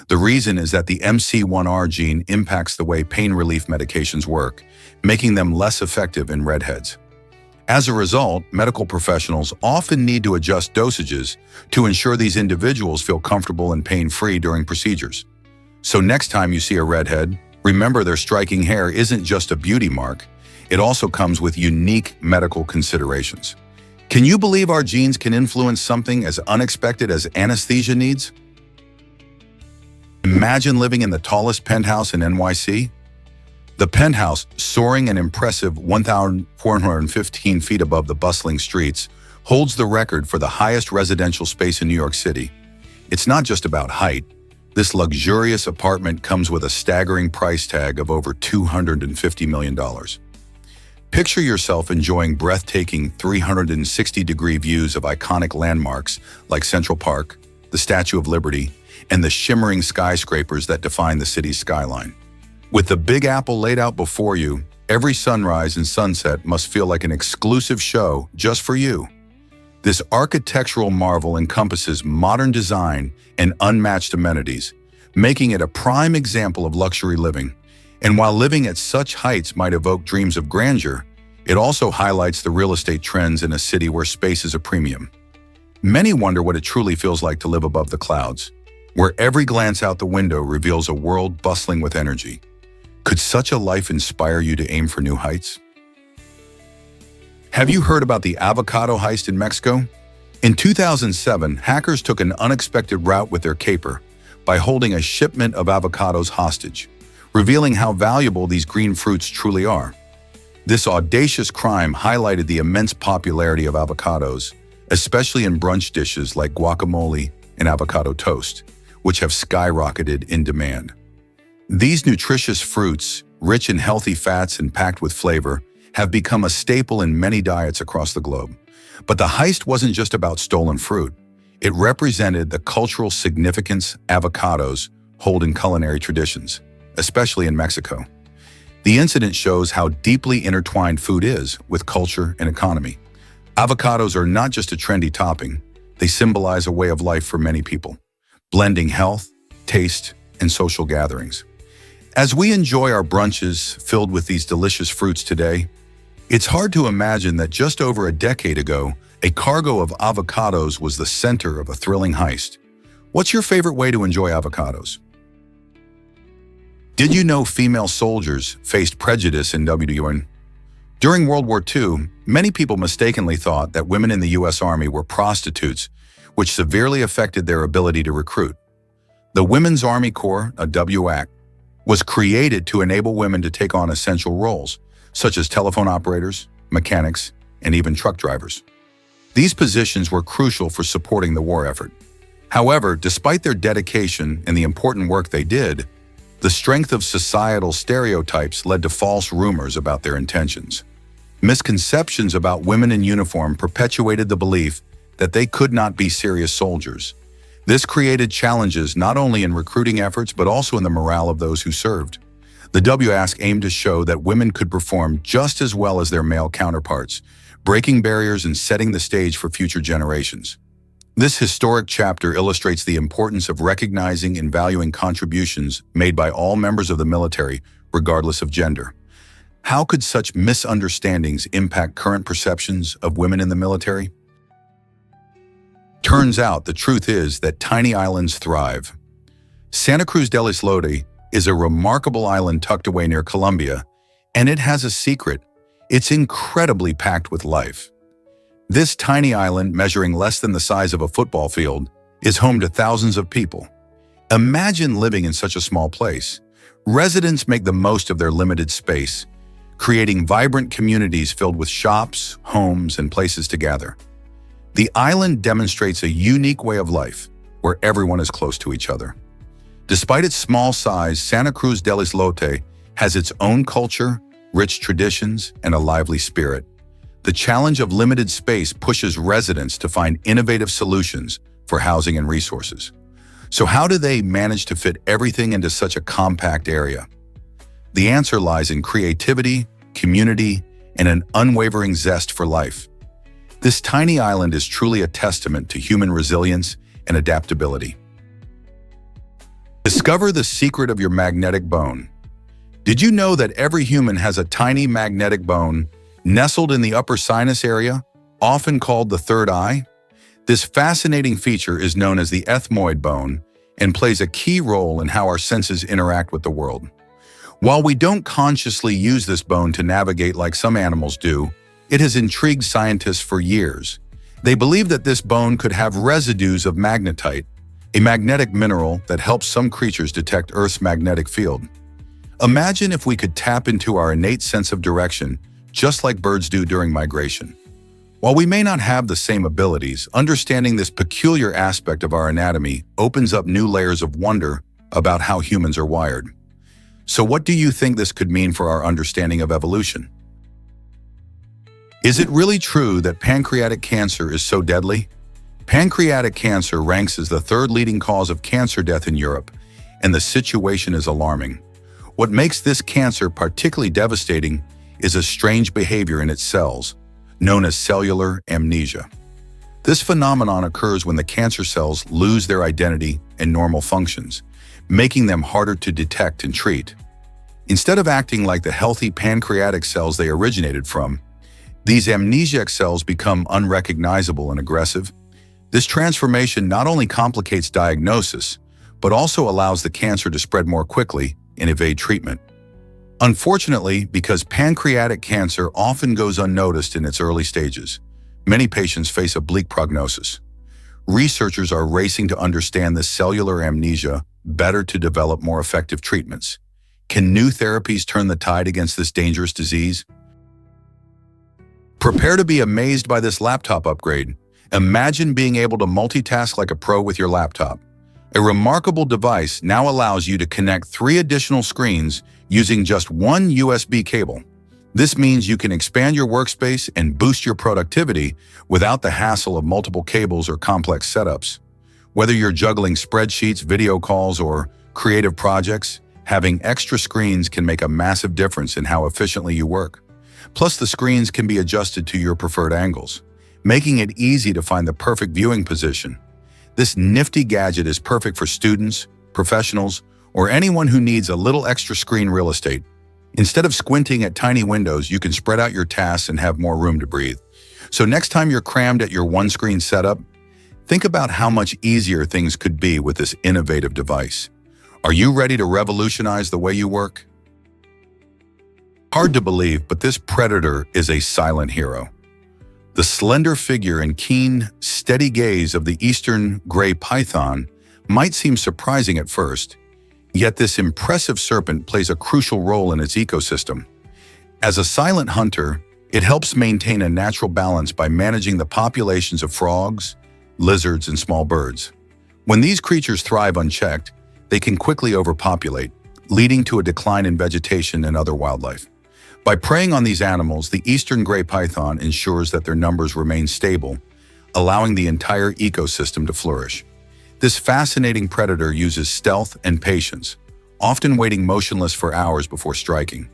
The reason is that the MC1R gene impacts the way pain relief medications work, making them less effective in redheads. As a result, medical professionals often need to adjust dosages to ensure these individuals feel comfortable and pain-free during procedures. So next time you see a redhead, remember their striking hair isn't just a beauty mark, it also comes with unique medical considerations. Can you believe our genes can influence something as unexpected as anesthesia needs? Imagine living in the tallest penthouse in NYC. The penthouse, soaring an impressive 1,415 feet above the bustling streets, holds the record for the highest residential space in New York City. It's not just about height. This luxurious apartment comes with a staggering price tag of over $250 million. Picture yourself enjoying breathtaking 360-degree views of iconic landmarks like Central Park, the Statue of Liberty, and the shimmering skyscrapers that define the city's skyline. With the Big Apple laid out before you, every sunrise and sunset must feel like an exclusive show just for you. This architectural marvel encompasses modern design and unmatched amenities, making it a prime example of luxury living. And while living at such heights might evoke dreams of grandeur, it also highlights the real estate trends in a city where space is a premium. Many wonder what it truly feels like to live above the clouds, where every glance out the window reveals a world bustling with energy. Could such a life inspire you to aim for new heights? Have you heard about the avocado heist in Mexico? In 2007, hackers took an unexpected route with their caper by holding a shipment of avocados hostage, revealing how valuable these green fruits truly are. This audacious crime highlighted the immense popularity of avocados, especially in brunch dishes like guacamole and avocado toast, which have skyrocketed in demand. These nutritious fruits, rich in healthy fats and packed with flavor, have become a staple in many diets across the globe. But the heist wasn't just about stolen fruit. It represented the cultural significance avocados hold in culinary traditions, especially in Mexico. The incident shows how deeply intertwined food is with culture and economy. Avocados are not just a trendy topping, they symbolize a way of life for many people, blending health, taste, and social gatherings. As we enjoy our brunches filled with these delicious fruits today, it's hard to imagine that just over a decade ago, a cargo of avocados was the center of a thrilling heist. What's your favorite way to enjoy avocados? Did you know female soldiers faced prejudice in WN? During World War II, many people mistakenly thought that women in the U.S. Army were prostitutes, which severely affected their ability to recruit. The Women's Army Corps, a WAC, was created to enable women to take on essential roles, such as telephone operators, mechanics, and even truck drivers. These positions were crucial for supporting the war effort. However, despite their dedication and the important work they did, the strength of societal stereotypes led to false rumors about their intentions. Misconceptions about women in uniform perpetuated the belief that they could not be serious soldiers. This created challenges not only in recruiting efforts but also in the morale of those who served. The WASC aimed to show that women could perform just as well as their male counterparts, breaking barriers and setting the stage for future generations. This historic chapter illustrates the importance of recognizing and valuing contributions made by all members of the military, regardless of gender. How could such misunderstandings impact current perceptions of women in the military? Turns out the truth is that tiny islands thrive. Santa Cruz del Islote is a remarkable island tucked away near Colombia, and it has a secret. It's incredibly packed with life. This tiny island, measuring less than the size of a football field, is home to thousands of people. Imagine living in such a small place. Residents make the most of their limited space, creating vibrant communities filled with shops, homes, and places to gather. The island demonstrates a unique way of life, where everyone is close to each other. Despite its small size, Santa Cruz del Islote has its own culture, rich traditions, and a lively spirit. The challenge of limited space pushes residents to find innovative solutions for housing and resources. So how do they manage to fit everything into such a compact area? The answer lies in creativity, community, and an unwavering zest for life. This tiny island is truly a testament to human resilience and adaptability. Discover the secret of your magnetic bone. Did you know that every human has a tiny magnetic bone nestled in the upper sinus area, often called the third eye? This fascinating feature is known as the ethmoid bone and plays a key role in how our senses interact with the world. While we don't consciously use this bone to navigate like some animals do, it has intrigued scientists for years. They believe that this bone could have residues of magnetite, a magnetic mineral that helps some creatures detect Earth's magnetic field. Imagine if we could tap into our innate sense of direction, just like birds do during migration. While we may not have the same abilities, understanding this peculiar aspect of our anatomy opens up new layers of wonder about how humans are wired. So what do you think this could mean for our understanding of evolution? Is it really true that pancreatic cancer is so deadly? Pancreatic cancer ranks as the third leading cause of cancer death in Europe, and the situation is alarming. What makes this cancer particularly devastating is a strange behavior in its cells, known as cellular amnesia. This phenomenon occurs when the cancer cells lose their identity and normal functions, making them harder to detect and treat. Instead of acting like the healthy pancreatic cells they originated from, these amnesiac cells become unrecognizable and aggressive. This transformation not only complicates diagnosis, but also allows the cancer to spread more quickly and evade treatment. Unfortunately, because pancreatic cancer often goes unnoticed in its early stages, many patients face a bleak prognosis. Researchers are racing to understand this cellular amnesia better to develop more effective treatments. Can new therapies turn the tide against this dangerous disease? Prepare to be amazed by this laptop upgrade. Imagine being able to multitask like a pro with your laptop. A remarkable device now allows you to connect 3 additional screens using just one USB cable. This means you can expand your workspace and boost your productivity without the hassle of multiple cables or complex setups. Whether you're juggling spreadsheets, video calls, or creative projects, having extra screens can make a massive difference in how efficiently you work. Plus, the screens can be adjusted to your preferred angles, making it easy to find the perfect viewing position. This nifty gadget is perfect for students, professionals, or anyone who needs a little extra screen real estate. Instead of squinting at tiny windows, you can spread out your tasks and have more room to breathe. So next time you're crammed at your one-screen setup, think about how much easier things could be with this innovative device. Are you ready to revolutionize the way you work? Hard to believe, but this predator is a silent hero. The slender figure and keen, steady gaze of the eastern gray python might seem surprising at first, yet this impressive serpent plays a crucial role in its ecosystem. As a silent hunter, it helps maintain a natural balance by managing the populations of frogs, lizards, and small birds. When these creatures thrive unchecked, they can quickly overpopulate, leading to a decline in vegetation and other wildlife. By preying on these animals, the eastern gray python ensures that their numbers remain stable, allowing the entire ecosystem to flourish. This fascinating predator uses stealth and patience, often waiting motionless for hours before striking.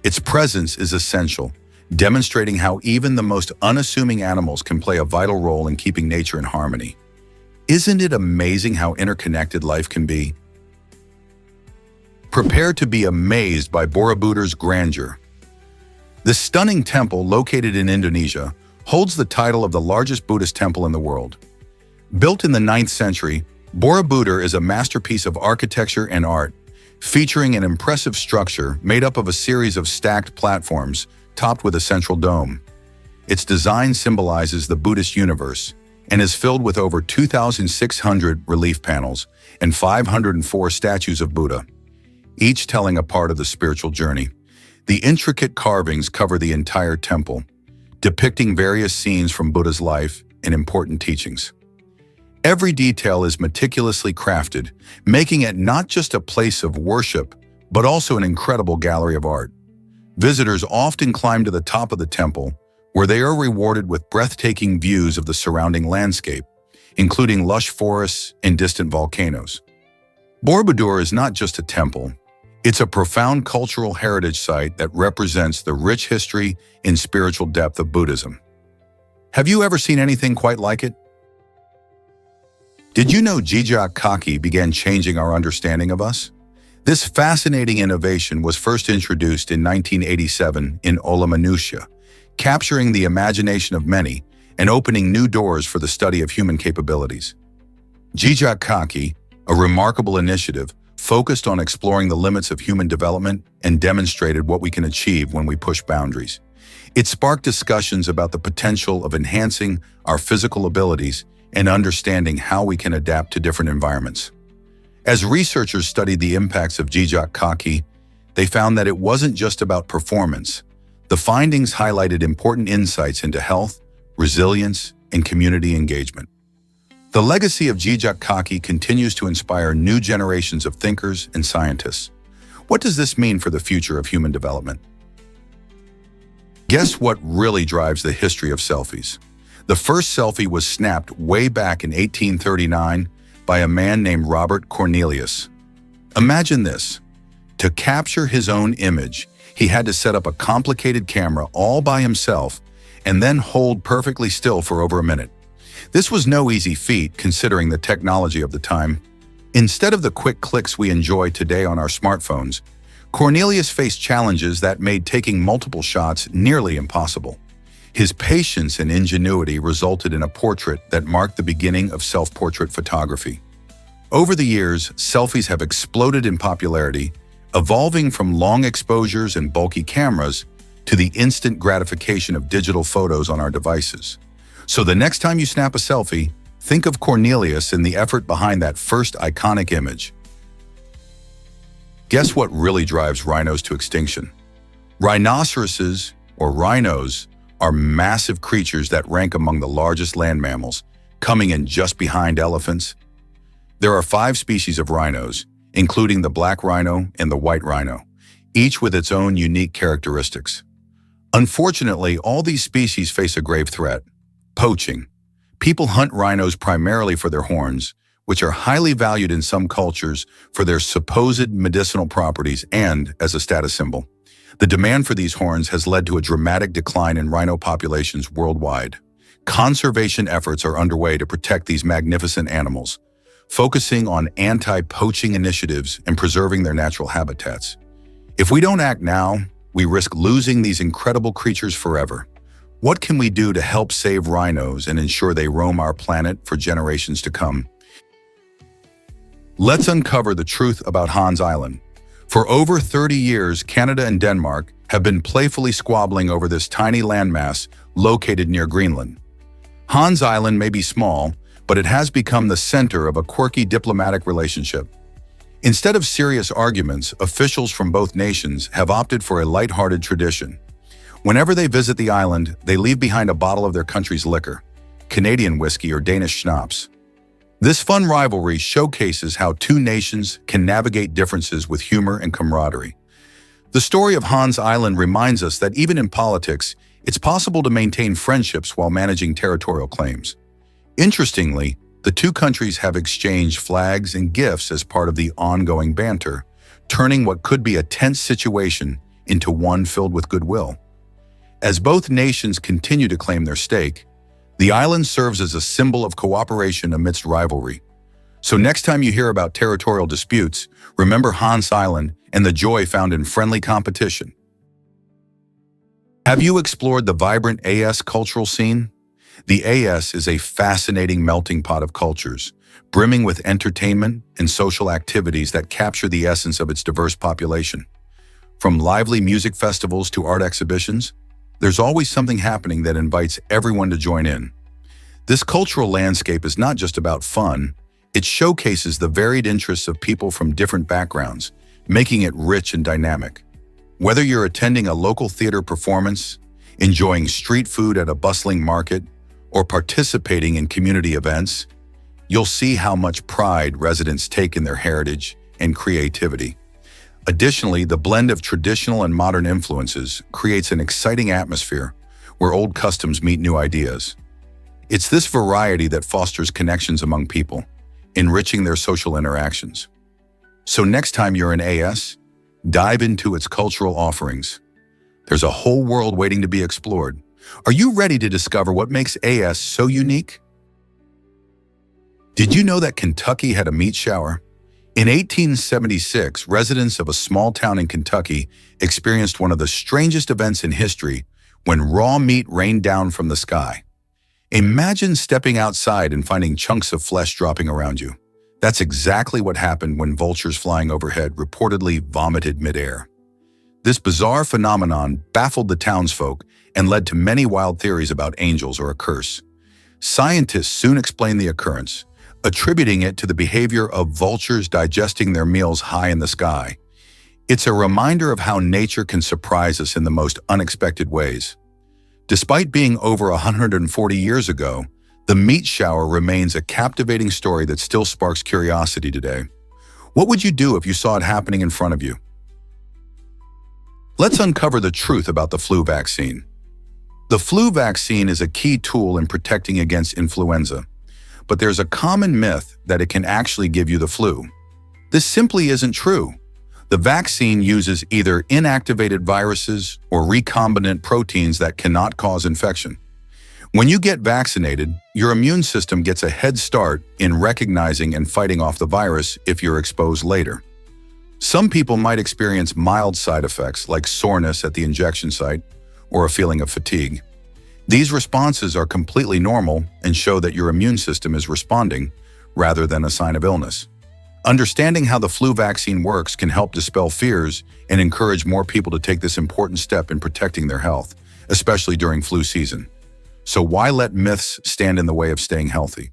Its presence is essential, demonstrating how even the most unassuming animals can play a vital role in keeping nature in harmony. Isn't it amazing how interconnected life can be? Prepare to be amazed by Borobudur's grandeur. This stunning temple, located in Indonesia, holds the title of the largest Buddhist temple in the world. Built in the 9th century, Borobudur is a masterpiece of architecture and art, featuring an impressive structure made up of a series of stacked platforms topped with a central dome. Its design symbolizes the Buddhist universe and is filled with over 2,600 relief panels and 504 statues of Buddha, each telling a part of the spiritual journey. The intricate carvings cover the entire temple, depicting various scenes from Buddha's life and important teachings. Every detail is meticulously crafted, making it not just a place of worship, but also an incredible gallery of art. Visitors often climb to the top of the temple, where they are rewarded with breathtaking views of the surrounding landscape, including lush forests and distant volcanoes. Borobudur is not just a temple, It's a profound cultural heritage site that represents the rich history and spiritual depth of Buddhism. Have you ever seen anything quite like it? Did you know Jijak Kaki began changing our understanding of us? This fascinating innovation was first introduced in 1987 in Olamanusha, capturing the imagination of many and opening new doors for the study of human capabilities. Jijak Kaki, a remarkable initiative, focused on exploring the limits of human development and demonstrated what we can achieve when we push boundaries. It sparked discussions about the potential of enhancing our physical abilities and understanding how we can adapt to different environments. As researchers studied the impacts of Jijak Kaki, they found that it wasn't just about performance. The findings highlighted important insights into health, resilience, and community engagement. The legacy of Jijak Kaki continues to inspire new generations of thinkers and scientists. What does this mean for the future of human development? Guess what really drives the history of selfies? The first selfie was snapped way back in 1839 by a man named Robert Cornelius. Imagine this. To capture his own image, he had to set up a complicated camera all by himself and then hold perfectly still for over a minute. This was no easy feat considering the technology of the time. Instead of the quick clicks we enjoy today on our smartphones, Cornelius faced challenges that made taking multiple shots nearly impossible. His patience and ingenuity resulted in a portrait that marked the beginning of self-portrait photography. Over the years, selfies have exploded in popularity, evolving from long exposures and bulky cameras to the instant gratification of digital photos on our devices. So the next time you snap a selfie, think of Cornelius and the effort behind that first iconic image. Guess what really drives rhinos to extinction? Rhinoceroses, or rhinos, are massive creatures that rank among the largest land mammals, coming in just behind elephants. There are 5 species of rhinos, including the black rhino and the white rhino, each with its own unique characteristics. Unfortunately, all these species face a grave threat: poaching. People hunt rhinos primarily for their horns, which are highly valued in some cultures for their supposed medicinal properties and as a status symbol. The demand for these horns has led to a dramatic decline in rhino populations worldwide. Conservation efforts are underway to protect these magnificent animals, focusing on anti-poaching initiatives and preserving their natural habitats. If we don't act now, we risk losing these incredible creatures forever. What can we do to help save rhinos and ensure they roam our planet for generations to come? Let's uncover the truth about Hans Island. For over 30 years, Canada and Denmark have been playfully squabbling over this tiny landmass located near Greenland. Hans Island may be small, but it has become the center of a quirky diplomatic relationship. Instead of serious arguments, officials from both nations have opted for a lighthearted tradition. Whenever they visit the island, they leave behind a bottle of their country's liquor, Canadian whiskey or Danish schnapps. This fun rivalry showcases how two nations can navigate differences with humor and camaraderie. The story of Hans Island reminds us that even in politics, it's possible to maintain friendships while managing territorial claims. Interestingly, the two countries have exchanged flags and gifts as part of the ongoing banter, turning what could be a tense situation into one filled with goodwill. As both nations continue to claim their stake, the island serves as a symbol of cooperation amidst rivalry. So next time you hear about territorial disputes, remember Hans Island and the joy found in friendly competition. Have you explored the vibrant AS cultural scene? The AS is a fascinating melting pot of cultures, brimming with entertainment and social activities that capture the essence of its diverse population. From lively music festivals to art exhibitions, there's always something happening that invites everyone to join in. This cultural landscape is not just about fun, it showcases the varied interests of people from different backgrounds, making it rich and dynamic. Whether you're attending a local theater performance, enjoying street food at a bustling market, or participating in community events, you'll see how much pride residents take in their heritage and creativity. Additionally, the blend of traditional and modern influences creates an exciting atmosphere where old customs meet new ideas. It's this variety that fosters connections among people, enriching their social interactions. So next time you're in AS, Dive into its cultural offerings. There's a whole world waiting to be explored. Are you ready to discover what makes AS so unique? Did you know that Kentucky had a meat shower? In 1876, residents of a small town in Kentucky experienced one of the strangest events in history when raw meat rained down from the sky. Imagine stepping outside and finding chunks of flesh dropping around you. That's exactly what happened when vultures flying overhead reportedly vomited midair. This bizarre phenomenon baffled the townsfolk and led to many wild theories about angels or a curse. Scientists soon explained the occurrence, attributing it to the behavior of vultures digesting their meals high in the sky. It's a reminder of how nature can surprise us in the most unexpected ways. Despite being over 140 years ago, the meat shower remains a captivating story that still sparks curiosity today. What would you do if you saw it happening in front of you? Let's uncover the truth about the flu vaccine. The flu vaccine is a key tool in protecting against influenza, but there's a common myth that it can actually give you the flu. This simply isn't true. The vaccine uses either inactivated viruses or recombinant proteins that cannot cause infection. When you get vaccinated, your immune system gets a head start in recognizing and fighting off the virus if you're exposed later. Some people might experience mild side effects like soreness at the injection site or a feeling of fatigue. These responses are completely normal and show that your immune system is responding rather than a sign of illness. Understanding how the flu vaccine works can help dispel fears and encourage more people to take this important step in protecting their health, especially during flu season. So why let myths stand in the way of staying healthy?